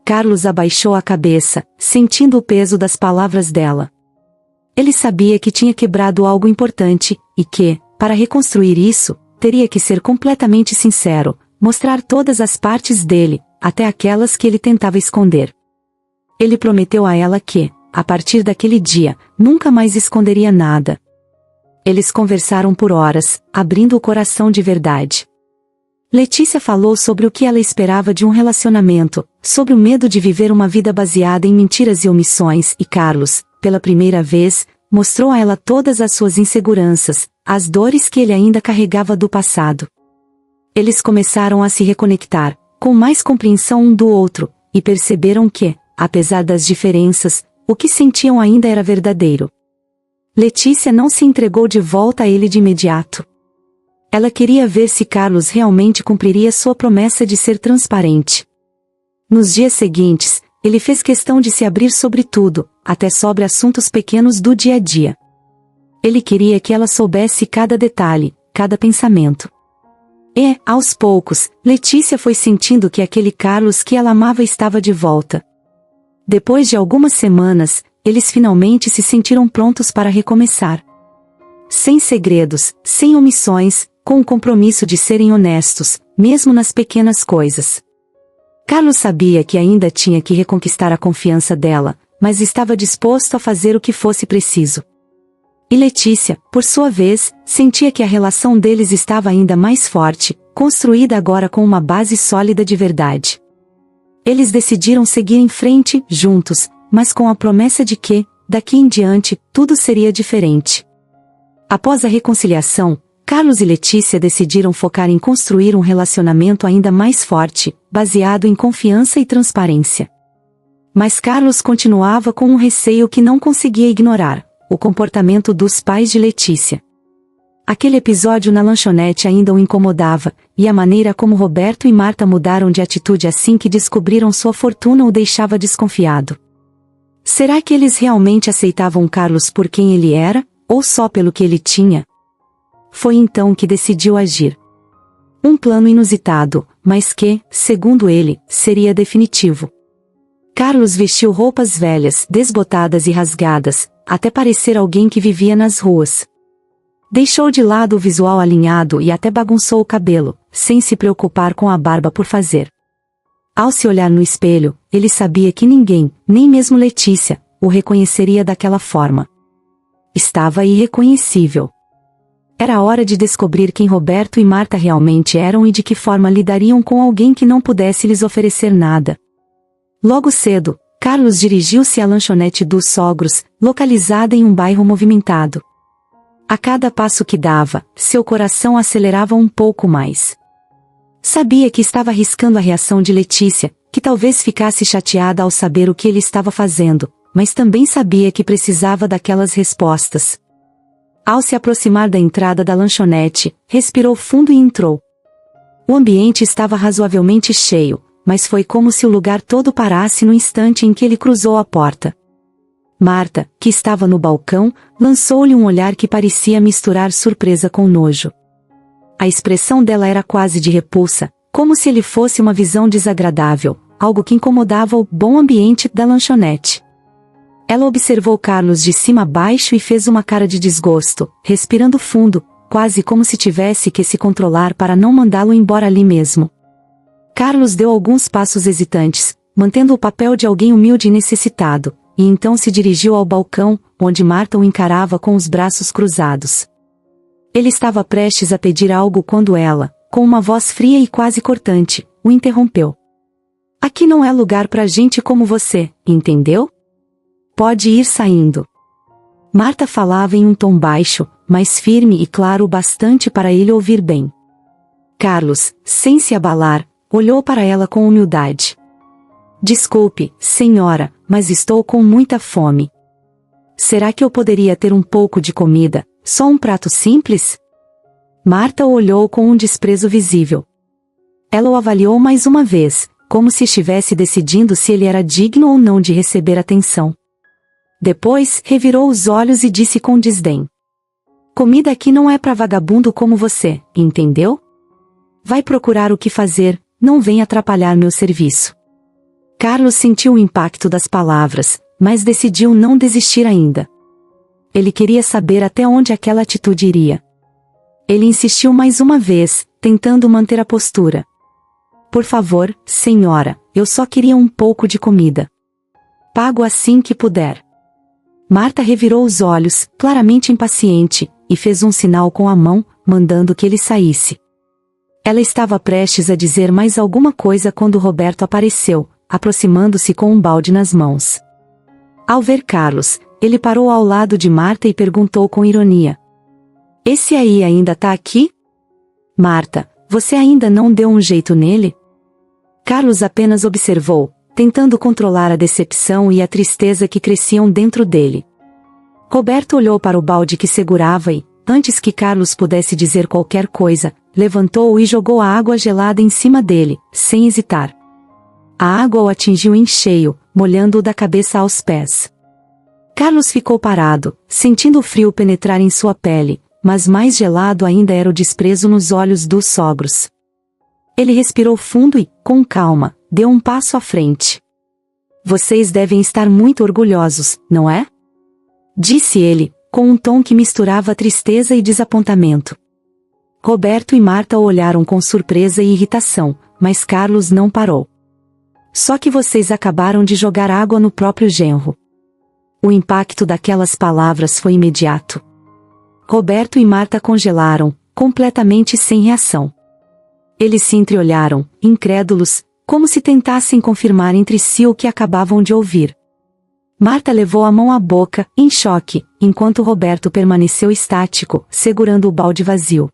Carlos abaixou a cabeça, sentindo o peso das palavras dela. Ele sabia que tinha quebrado algo importante, e que, para reconstruir isso, teria que ser completamente sincero, mostrar todas as partes dele, até aquelas que ele tentava esconder. Ele prometeu a ela que, a partir daquele dia, nunca mais esconderia nada. Eles conversaram por horas, abrindo o coração de verdade. Letícia falou sobre o que ela esperava de um relacionamento, sobre o medo de viver uma vida baseada em mentiras e omissões, e Carlos, pela primeira vez, mostrou a ela todas as suas inseguranças, as dores que ele ainda carregava do passado. Eles começaram a se reconectar, com mais compreensão um do outro, e perceberam que, apesar das diferenças, o que sentiam ainda era verdadeiro. Letícia não se entregou de volta a ele de imediato. Ela queria ver se Carlos realmente cumpriria sua promessa de ser transparente. Nos dias seguintes, ele fez questão de se abrir sobre tudo, até sobre assuntos pequenos do dia a dia. Ele queria que ela soubesse cada detalhe, cada pensamento. E, aos poucos, Letícia foi sentindo que aquele Carlos que ela amava estava de volta. Depois de algumas semanas, eles finalmente se sentiram prontos para recomeçar. Sem segredos, sem omissões, com o compromisso de serem honestos, mesmo nas pequenas coisas. Carlos sabia que ainda tinha que reconquistar a confiança dela, mas estava disposto a fazer o que fosse preciso. E Letícia, por sua vez, sentia que a relação deles estava ainda mais forte, construída agora com uma base sólida de verdade. Eles decidiram seguir em frente, juntos, mas com a promessa de que, daqui em diante, tudo seria diferente. Após a reconciliação, Carlos e Letícia decidiram focar em construir um relacionamento ainda mais forte, baseado em confiança e transparência. Mas Carlos continuava com um receio que não conseguia ignorar: o comportamento dos pais de Letícia. Aquele episódio na lanchonete ainda o incomodava, e a maneira como Roberto e Marta mudaram de atitude assim que descobriram sua fortuna o deixava desconfiado. Será que eles realmente aceitavam Carlos por quem ele era, ou só pelo que ele tinha? Foi então que decidiu agir. Um plano inusitado, mas que, segundo ele, seria definitivo. Carlos vestiu roupas velhas, desbotadas e rasgadas, até parecer alguém que vivia nas ruas. Deixou de lado o visual alinhado e até bagunçou o cabelo, sem se preocupar com a barba por fazer. Ao se olhar no espelho, ele sabia que ninguém, nem mesmo Letícia, o reconheceria daquela forma. Estava irreconhecível. Era hora de descobrir quem Roberto e Marta realmente eram e de que forma lidariam com alguém que não pudesse lhes oferecer nada. Logo cedo, Carlos dirigiu-se à lanchonete dos sogros, localizada em um bairro movimentado. A cada passo que dava, seu coração acelerava um pouco mais. Sabia que estava arriscando a reação de Letícia, que talvez ficasse chateada ao saber o que ele estava fazendo, mas também sabia que precisava daquelas respostas. Ao se aproximar da entrada da lanchonete, respirou fundo e entrou. O ambiente estava razoavelmente cheio, mas foi como se o lugar todo parasse no instante em que ele cruzou a porta. Marta, que estava no balcão, lançou-lhe um olhar que parecia misturar surpresa com nojo. A expressão dela era quase de repulsa, como se ele fosse uma visão desagradável, algo que incomodava o bom ambiente da lanchonete. Ela observou Carlos de cima a baixo e fez uma cara de desgosto, respirando fundo, quase como se tivesse que se controlar para não mandá-lo embora ali mesmo. Carlos deu alguns passos hesitantes, mantendo o papel de alguém humilde e necessitado, e então se dirigiu ao balcão, onde Marta o encarava com os braços cruzados. Ele estava prestes a pedir algo quando ela, com uma voz fria e quase cortante, o interrompeu. "Aqui não é lugar para gente como você, entendeu? Pode ir saindo." Marta falava em um tom baixo, mas firme e claro o bastante para ele ouvir bem. Carlos, sem se abalar, olhou para ela com humildade. "Desculpe, senhora, mas estou com muita fome. Será que eu poderia ter um pouco de comida, só um prato simples?" Marta o olhou com um desprezo visível. Ela o avaliou mais uma vez, como se estivesse decidindo se ele era digno ou não de receber atenção. Depois, revirou os olhos e disse com desdém: "Comida aqui não é para vagabundo como você, entendeu? Vai procurar o que fazer, não venha atrapalhar meu serviço. Carlos sentiu o impacto das palavras, mas decidiu não desistir ainda. Ele queria saber até onde aquela atitude iria. Ele insistiu mais uma vez, tentando manter a postura. Por favor, senhora, eu só queria um pouco de comida. Pago assim que puder. Marta revirou os olhos, claramente impaciente, e fez um sinal com a mão, mandando que ele saísse. Ela estava prestes a dizer mais alguma coisa quando Roberto apareceu, aproximando-se com um balde nas mãos. Ao ver Carlos, ele parou ao lado de Marta e perguntou com ironia: "Esse aí ainda tá aqui? Marta, você ainda não deu um jeito nele?" Carlos apenas observou, tentando controlar a decepção e a tristeza que cresciam dentro dele. Roberto olhou para o balde que segurava e, antes que Carlos pudesse dizer qualquer coisa, levantou-o e jogou a água gelada em cima dele, sem hesitar. A água o atingiu em cheio, molhando-o da cabeça aos pés. Carlos ficou parado, sentindo o frio penetrar em sua pele, mas mais gelado ainda era o desprezo nos olhos dos sogros. Ele respirou fundo e, com calma, deu um passo à frente. "Vocês devem estar muito orgulhosos, não é?" disse ele, com um tom que misturava tristeza e desapontamento. Roberto e Marta o olharam com surpresa e irritação, mas Carlos não parou. "Só que vocês acabaram de jogar água no próprio genro." O impacto daquelas palavras foi imediato. Roberto e Marta congelaram, completamente sem reação. Eles se entreolharam, incrédulos, como se tentassem confirmar entre si o que acabavam de ouvir. Marta levou a mão à boca, em choque, enquanto Roberto permaneceu estático, segurando o balde vazio.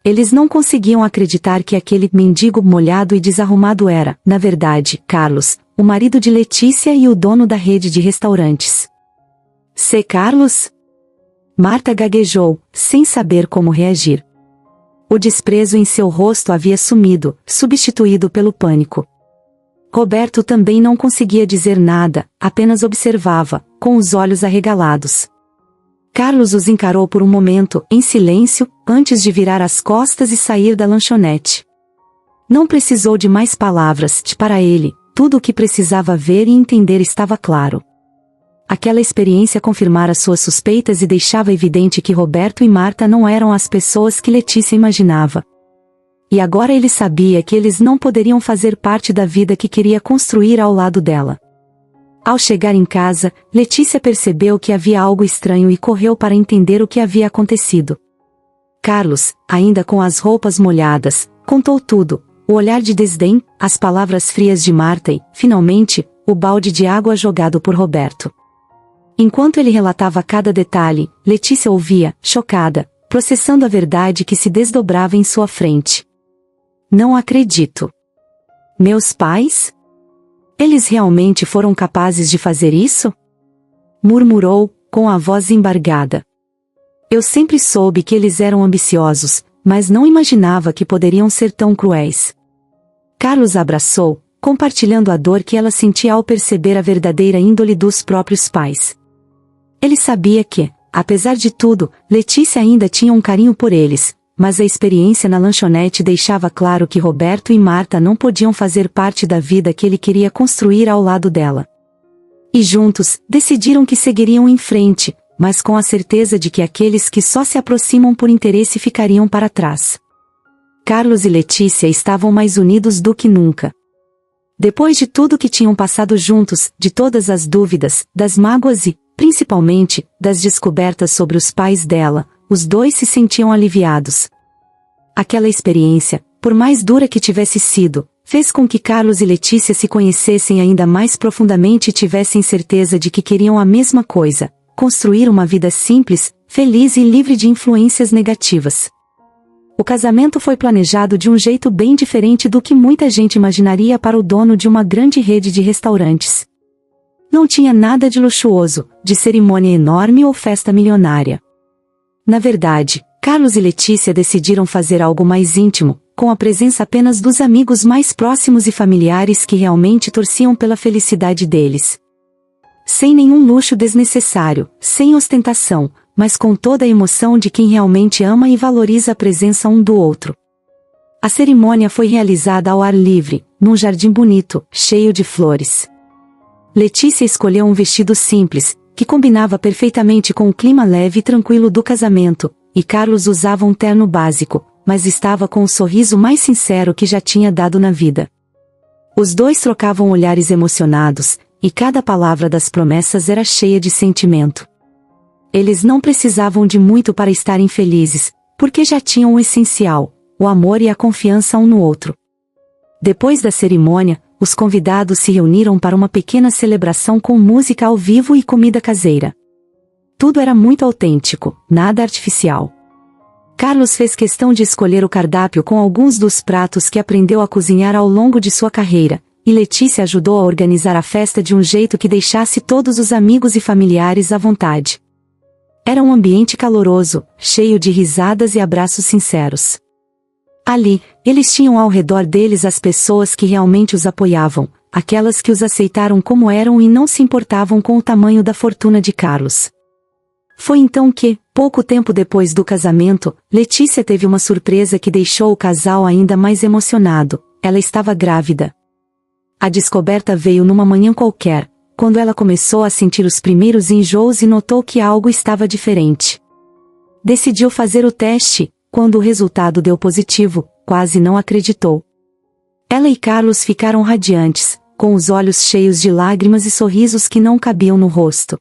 Eles não conseguiam acreditar que aquele mendigo molhado e desarrumado era, na verdade, Carlos, o marido de Letícia e o dono da rede de restaurantes. "Cê Carlos?" Marta gaguejou, sem saber como reagir. O desprezo em seu rosto havia sumido, substituído pelo pânico. Roberto também não conseguia dizer nada, apenas observava, com os olhos arregalados. Carlos os encarou por um momento, em silêncio, antes de virar as costas e sair da lanchonete. Não precisou de mais palavras, para ele, tudo o que precisava ver e entender estava claro. Aquela experiência confirmara suas suspeitas e deixava evidente que Roberto e Marta não eram as pessoas que Letícia imaginava. E agora ele sabia que eles não poderiam fazer parte da vida que queria construir ao lado dela. Ao chegar em casa, Letícia percebeu que havia algo estranho e correu para entender o que havia acontecido. Carlos, ainda com as roupas molhadas, contou tudo, o olhar de desdém, as palavras frias de Marta e, finalmente, o balde de água jogado por Roberto. Enquanto ele relatava cada detalhe, Letícia ouvia, chocada, processando a verdade que se desdobrava em sua frente. "Não acredito. Meus pais? Eles realmente foram capazes de fazer isso?" murmurou, com a voz embargada. "Eu sempre soube que eles eram ambiciosos, mas não imaginava que poderiam ser tão cruéis." Carlos a abraçou, compartilhando a dor que ela sentia ao perceber a verdadeira índole dos próprios pais. Ele sabia que, apesar de tudo, Letícia ainda tinha um carinho por eles, mas a experiência na lanchonete deixava claro que Roberto e Marta não podiam fazer parte da vida que ele queria construir ao lado dela. E juntos, decidiram que seguiriam em frente, mas com a certeza de que aqueles que só se aproximam por interesse ficariam para trás. Carlos e Letícia estavam mais unidos do que nunca. Depois de tudo que tinham passado juntos, de todas as dúvidas, das mágoas e, principalmente, das descobertas sobre os pais dela, os dois se sentiam aliviados. Aquela experiência, por mais dura que tivesse sido, fez com que Carlos e Letícia se conhecessem ainda mais profundamente e tivessem certeza de que queriam a mesma coisa: construir uma vida simples, feliz e livre de influências negativas. O casamento foi planejado de um jeito bem diferente do que muita gente imaginaria para o dono de uma grande rede de restaurantes. Não tinha nada de luxuoso, de cerimônia enorme ou festa milionária. Na verdade, Carlos e Letícia decidiram fazer algo mais íntimo, com a presença apenas dos amigos mais próximos e familiares que realmente torciam pela felicidade deles. Sem nenhum luxo desnecessário, sem ostentação, mas com toda a emoção de quem realmente ama e valoriza a presença um do outro. A cerimônia foi realizada ao ar livre, num jardim bonito, cheio de flores. Letícia escolheu um vestido simples, que combinava perfeitamente com o clima leve e tranquilo do casamento, e Carlos usava um terno básico, mas estava com o sorriso mais sincero que já tinha dado na vida. Os dois trocavam olhares emocionados, e cada palavra das promessas era cheia de sentimento. Eles não precisavam de muito para estarem felizes, porque já tinham o essencial, o amor e a confiança um no outro. Depois da cerimônia, os convidados se reuniram para uma pequena celebração com música ao vivo e comida caseira. Tudo era muito autêntico, nada artificial. Carlos fez questão de escolher o cardápio com alguns dos pratos que aprendeu a cozinhar ao longo de sua carreira, e Letícia ajudou a organizar a festa de um jeito que deixasse todos os amigos e familiares à vontade. Era um ambiente caloroso, cheio de risadas e abraços sinceros. Ali, eles tinham ao redor deles as pessoas que realmente os apoiavam, aquelas que os aceitaram como eram e não se importavam com o tamanho da fortuna de Carlos. Foi então que, pouco tempo depois do casamento, Letícia teve uma surpresa que deixou o casal ainda mais emocionado. Ela estava grávida. A descoberta veio numa manhã qualquer, quando ela começou a sentir os primeiros enjoos e notou que algo estava diferente. Decidiu fazer o teste. Quando o resultado deu positivo, quase não acreditou. Ela e Carlos ficaram radiantes, com os olhos cheios de lágrimas e sorrisos que não cabiam no rosto.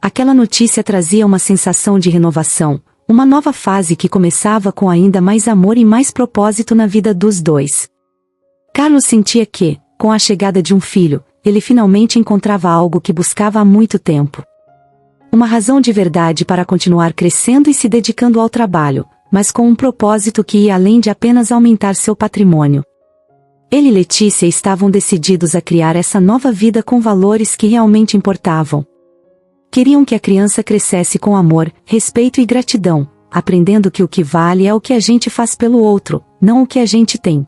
Aquela notícia trazia uma sensação de renovação, uma nova fase que começava com ainda mais amor e mais propósito na vida dos dois. Carlos sentia que, com a chegada de um filho, ele finalmente encontrava algo que buscava há muito tempo. Uma razão de verdade para continuar crescendo e se dedicando ao trabalho, mas com um propósito que ia além de apenas aumentar seu patrimônio. Ele e Letícia estavam decididos a criar essa nova vida com valores que realmente importavam. Queriam que a criança crescesse com amor, respeito e gratidão, aprendendo que o que vale é o que a gente faz pelo outro, não o que a gente tem.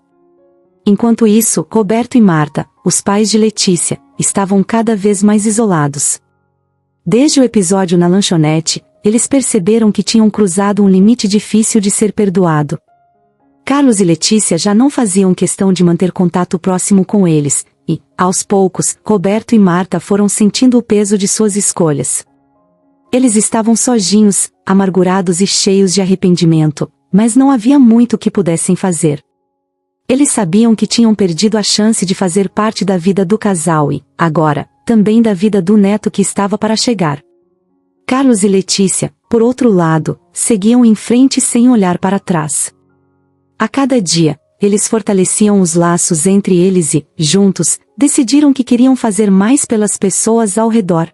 Enquanto isso, Roberto e Marta, os pais de Letícia, estavam cada vez mais isolados. Desde o episódio na lanchonete, eles perceberam que tinham cruzado um limite difícil de ser perdoado. Carlos e Letícia já não faziam questão de manter contato próximo com eles, e, aos poucos, Roberto e Marta foram sentindo o peso de suas escolhas. Eles estavam sozinhos, amargurados e cheios de arrependimento, mas não havia muito que pudessem fazer. Eles sabiam que tinham perdido a chance de fazer parte da vida do casal e, agora, também da vida do neto que estava para chegar. Carlos e Letícia, por outro lado, seguiam em frente sem olhar para trás. A cada dia, eles fortaleciam os laços entre eles e, juntos, decidiram que queriam fazer mais pelas pessoas ao redor.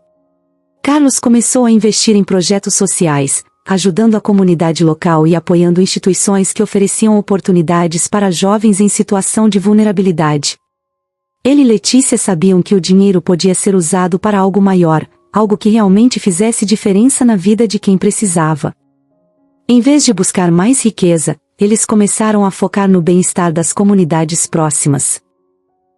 Carlos começou a investir em projetos sociais, ajudando a comunidade local e apoiando instituições que ofereciam oportunidades para jovens em situação de vulnerabilidade. Ele e Letícia sabiam que o dinheiro podia ser usado para algo maior, algo que realmente fizesse diferença na vida de quem precisava. Em vez de buscar mais riqueza, eles começaram a focar no bem-estar das comunidades próximas.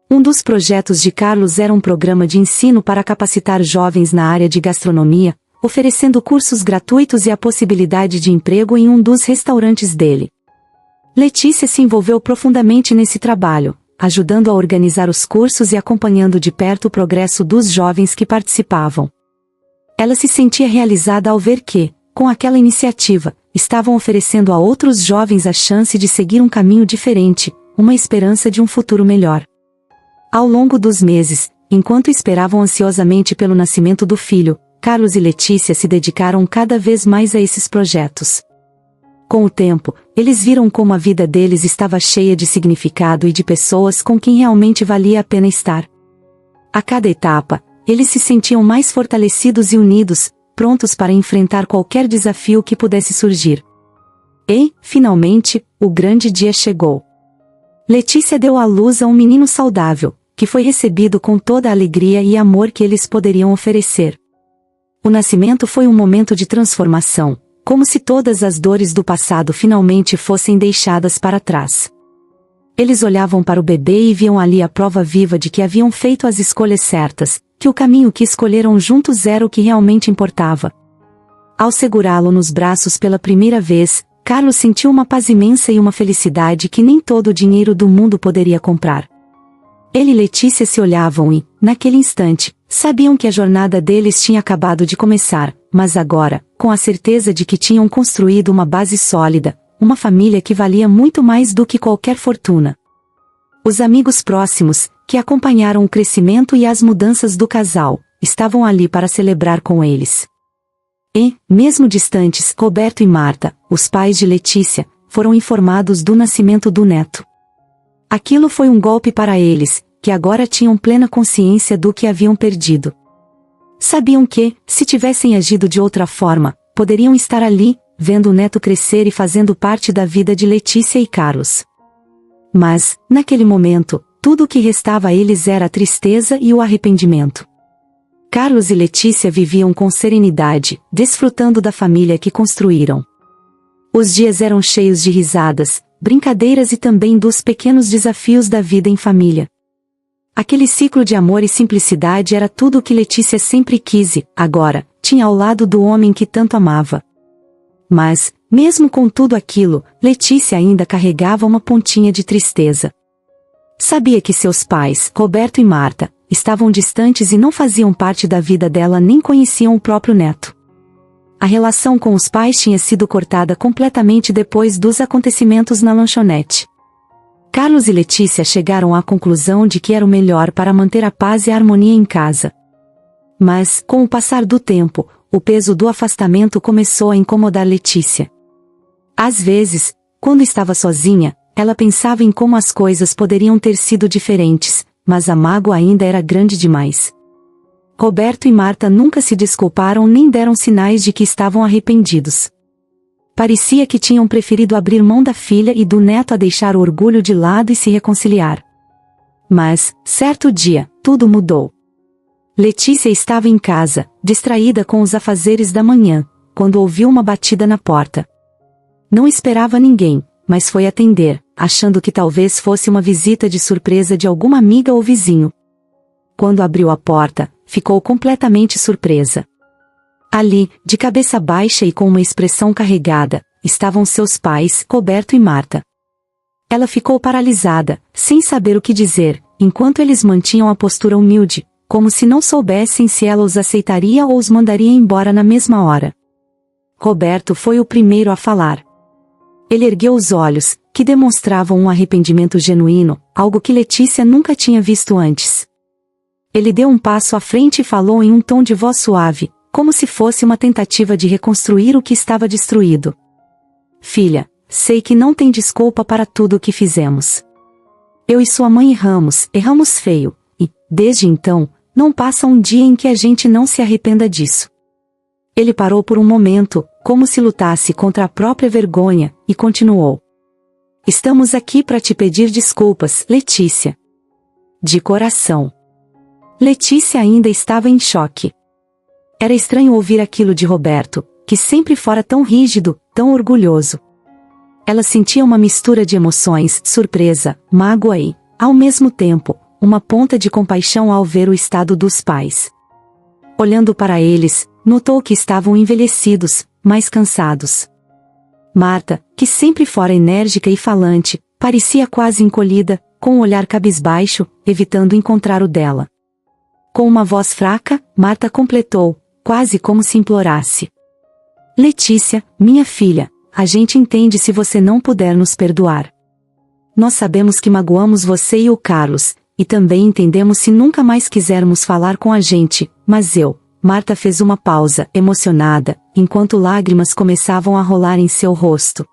Um dos projetos de Carlos era um programa de ensino para capacitar jovens na área de gastronomia, oferecendo cursos gratuitos e a possibilidade de emprego em um dos restaurantes dele. Letícia se envolveu profundamente nesse trabalho, ajudando a organizar os cursos e acompanhando de perto o progresso dos jovens que participavam. Ela se sentia realizada ao ver que, com aquela iniciativa, estavam oferecendo a outros jovens a chance de seguir um caminho diferente, uma esperança de um futuro melhor. Ao longo dos meses, enquanto esperavam ansiosamente pelo nascimento do filho, Carlos e Letícia se dedicaram cada vez mais a esses projetos. Com o tempo, eles viram como a vida deles estava cheia de significado e de pessoas com quem realmente valia a pena estar. A cada etapa, eles se sentiam mais fortalecidos e unidos, prontos para enfrentar qualquer desafio que pudesse surgir. E, finalmente, o grande dia chegou. Letícia deu à luz a um menino saudável, que foi recebido com toda a alegria e amor que eles poderiam oferecer. O nascimento foi um momento de transformação, como se todas as dores do passado finalmente fossem deixadas para trás. Eles olhavam para o bebê e viam ali a prova viva de que haviam feito as escolhas certas, que o caminho que escolheram juntos era o que realmente importava. Ao segurá-lo nos braços pela primeira vez, Carlos sentiu uma paz imensa e uma felicidade que nem todo o dinheiro do mundo poderia comprar. Ele e Letícia se olhavam e, naquele instante, sabiam que a jornada deles tinha acabado de começar, mas agora, com a certeza de que tinham construído uma base sólida, uma família que valia muito mais do que qualquer fortuna. Os amigos próximos, que acompanharam o crescimento e as mudanças do casal, estavam ali para celebrar com eles. E, mesmo distantes, Roberto e Marta, os pais de Letícia, foram informados do nascimento do neto. Aquilo foi um golpe para eles, que agora tinham plena consciência do que haviam perdido. Sabiam que, se tivessem agido de outra forma, poderiam estar ali, vendo o neto crescer e fazendo parte da vida de Letícia e Carlos. Mas, naquele momento, tudo o que restava a eles era a tristeza e o arrependimento. Carlos e Letícia viviam com serenidade, desfrutando da família que construíram. Os dias eram cheios de risadas, brincadeiras e também dos pequenos desafios da vida em família. Aquele ciclo de amor e simplicidade era tudo o que Letícia sempre quis e, agora, tinha ao lado do homem que tanto amava. Mas, mesmo com tudo aquilo, Letícia ainda carregava uma pontinha de tristeza. Sabia que seus pais, Roberto e Marta, estavam distantes e não faziam parte da vida dela nem conheciam o próprio neto. A relação com os pais tinha sido cortada completamente depois dos acontecimentos na lanchonete. Carlos e Letícia chegaram à conclusão de que era o melhor para manter a paz e a harmonia em casa. Mas, com o passar do tempo, o peso do afastamento começou a incomodar Letícia. Às vezes, quando estava sozinha, ela pensava em como as coisas poderiam ter sido diferentes, mas a mágoa ainda era grande demais. Roberto e Marta nunca se desculparam nem deram sinais de que estavam arrependidos. Parecia que tinham preferido abrir mão da filha e do neto a deixar o orgulho de lado e se reconciliar. Mas, certo dia, tudo mudou. Letícia estava em casa, distraída com os afazeres da manhã, quando ouviu uma batida na porta. Não esperava ninguém, mas foi atender, achando que talvez fosse uma visita de surpresa de alguma amiga ou vizinho. Quando abriu a porta, ficou completamente surpresa. Ali, de cabeça baixa e com uma expressão carregada, estavam seus pais, Roberto e Marta. Ela ficou paralisada, sem saber o que dizer, enquanto eles mantinham a postura humilde, como se não soubessem se ela os aceitaria ou os mandaria embora na mesma hora. Roberto foi o primeiro a falar. Ele ergueu os olhos, que demonstravam um arrependimento genuíno, algo que Letícia nunca tinha visto antes. Ele deu um passo à frente e falou em um tom de voz suave, como se fosse uma tentativa de reconstruir o que estava destruído. Filha, sei que não tem desculpa para tudo o que fizemos. Eu e sua mãe erramos feio, e, desde então, não passa um dia em que a gente não se arrependa disso. Ele parou por um momento, como se lutasse contra a própria vergonha, e continuou. Estamos aqui para te pedir desculpas, Letícia. De coração. Letícia ainda estava em choque. Era estranho ouvir aquilo de Roberto, que sempre fora tão rígido, tão orgulhoso. Ela sentia uma mistura de emoções, surpresa, mágoa e, ao mesmo tempo, uma ponta de compaixão ao ver o estado dos pais. Olhando para eles, notou que estavam envelhecidos, mais cansados. Marta, que sempre fora enérgica e falante, parecia quase encolhida, com um olhar cabisbaixo, evitando encontrar o dela. Com uma voz fraca, Marta completou, quase como se implorasse. Letícia, minha filha, a gente entende se você não puder nos perdoar. Nós sabemos que magoamos você e o Carlos, e também entendemos se nunca mais quisermos falar com a gente, mas Marta fez uma pausa, emocionada, enquanto lágrimas começavam a rolar em seu rosto.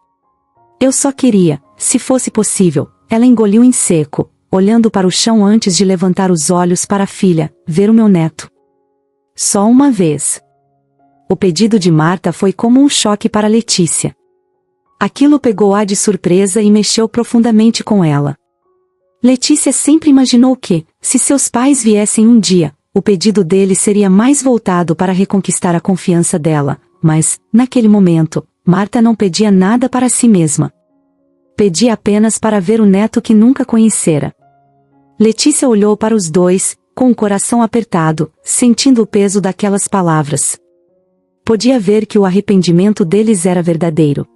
Eu só queria, se fosse possível, ela engoliu em seco, olhando para o chão antes de levantar os olhos para a filha, ver o meu neto. Só uma vez. O pedido de Marta foi como um choque para Letícia. Aquilo pegou-a de surpresa e mexeu profundamente com ela. Letícia sempre imaginou que, se seus pais viessem um dia, o pedido deles seria mais voltado para reconquistar a confiança dela, mas, naquele momento, Marta não pedia nada para si mesma. Pedia apenas para ver o neto que nunca conhecera. Letícia olhou para os dois, com o coração apertado, sentindo o peso daquelas palavras. Podia ver que o arrependimento deles era verdadeiro.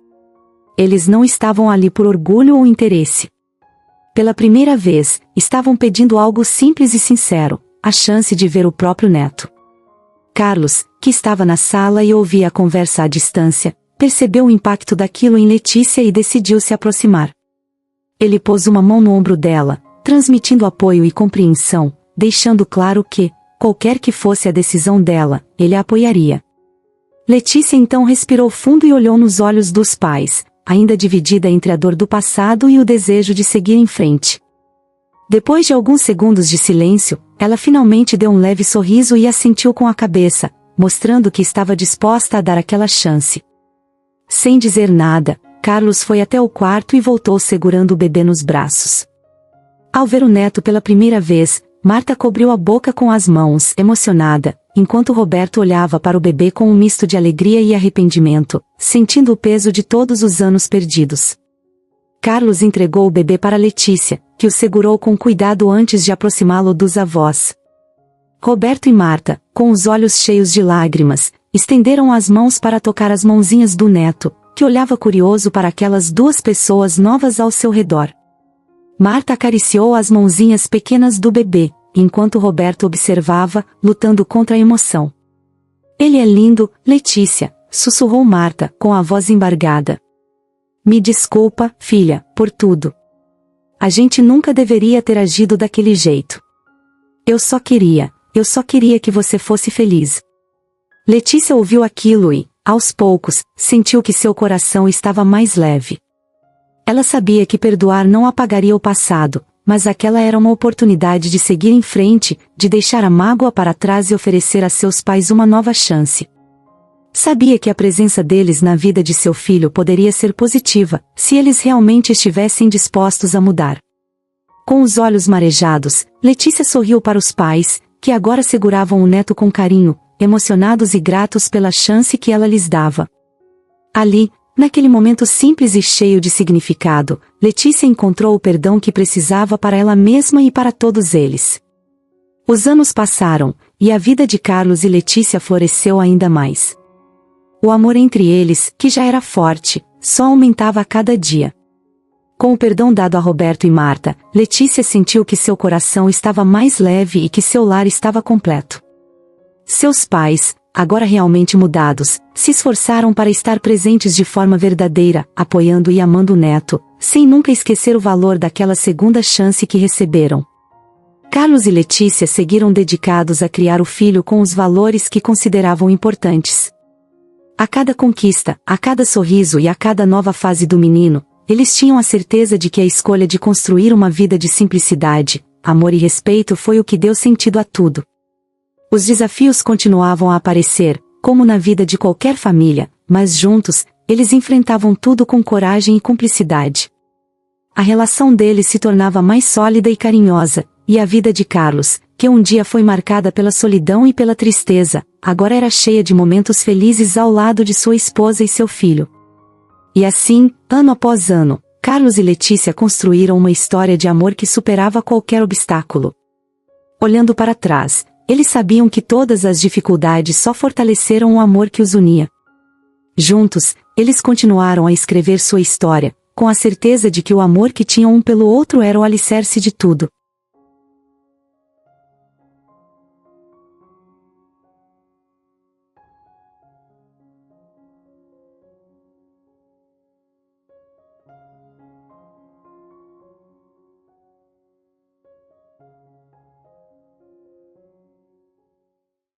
eles não estavam ali por orgulho ou interesse. Pela primeira vez, estavam pedindo algo simples e sincero, a chance de ver o próprio neto. Carlos, que estava na sala e ouvia a conversa à distância, percebeu o impacto daquilo em Letícia e decidiu se aproximar. Ele pôs uma mão no ombro dela, transmitindo apoio e compreensão, deixando claro que, qualquer que fosse a decisão dela, ele a apoiaria. Letícia então respirou fundo e olhou nos olhos dos pais, ainda dividida entre a dor do passado e o desejo de seguir em frente. Depois de alguns segundos de silêncio, ela finalmente deu um leve sorriso e assentiu com a cabeça, mostrando que estava disposta a dar aquela chance. Sem dizer nada, Carlos foi até o quarto e voltou segurando o bebê nos braços. Ao ver o neto pela primeira vez, Marta cobriu a boca com as mãos, emocionada, enquanto Roberto olhava para o bebê com um misto de alegria e arrependimento, sentindo o peso de todos os anos perdidos. Carlos entregou o bebê para Letícia, que o segurou com cuidado antes de aproximá-lo dos avós. Roberto e Marta, com os olhos cheios de lágrimas, estenderam as mãos para tocar as mãozinhas do neto, que olhava curioso para aquelas duas pessoas novas ao seu redor. Marta acariciou as mãozinhas pequenas do bebê, enquanto Roberto observava, lutando contra a emoção. "Ele é lindo, Letícia", sussurrou Marta, com a voz embargada. "Me desculpa, filha, por tudo. A gente nunca deveria ter agido daquele jeito. Eu só queria que você fosse feliz." Letícia ouviu aquilo e, aos poucos, sentiu que seu coração estava mais leve. Ela sabia que perdoar não apagaria o passado, mas aquela era uma oportunidade de seguir em frente, de deixar a mágoa para trás e oferecer a seus pais uma nova chance. Sabia que a presença deles na vida de seu filho poderia ser positiva, se eles realmente estivessem dispostos a mudar. Com os olhos marejados, Letícia sorriu para os pais, que agora seguravam o neto com carinho, emocionados e gratos pela chance que ela lhes dava. Ali, naquele momento simples e cheio de significado, Letícia encontrou o perdão que precisava para ela mesma e para todos eles. Os anos passaram, e a vida de Carlos e Letícia floresceu ainda mais. O amor entre eles, que já era forte, só aumentava a cada dia. Com o perdão dado a Roberto e Marta, Letícia sentiu que seu coração estava mais leve e que seu lar estava completo. Seus pais, agora realmente mudados, se esforçaram para estar presentes de forma verdadeira, apoiando e amando o neto, sem nunca esquecer o valor daquela segunda chance que receberam. Carlos e Letícia seguiram dedicados a criar o filho com os valores que consideravam importantes. A cada conquista, a cada sorriso e a cada nova fase do menino, eles tinham a certeza de que a escolha de construir uma vida de simplicidade, amor e respeito foi o que deu sentido a tudo. Os desafios continuavam a aparecer, como na vida de qualquer família, mas juntos, eles enfrentavam tudo com coragem e cumplicidade. A relação deles se tornava mais sólida e carinhosa, e a vida de Carlos, que um dia foi marcada pela solidão e pela tristeza, agora era cheia de momentos felizes ao lado de sua esposa e seu filho. E assim, ano após ano, Carlos e Letícia construíram uma história de amor que superava qualquer obstáculo. Olhando para trás, eles sabiam que todas as dificuldades só fortaleceram o amor que os unia. Juntos, eles continuaram a escrever sua história, com a certeza de que o amor que tinham um pelo outro era o alicerce de tudo.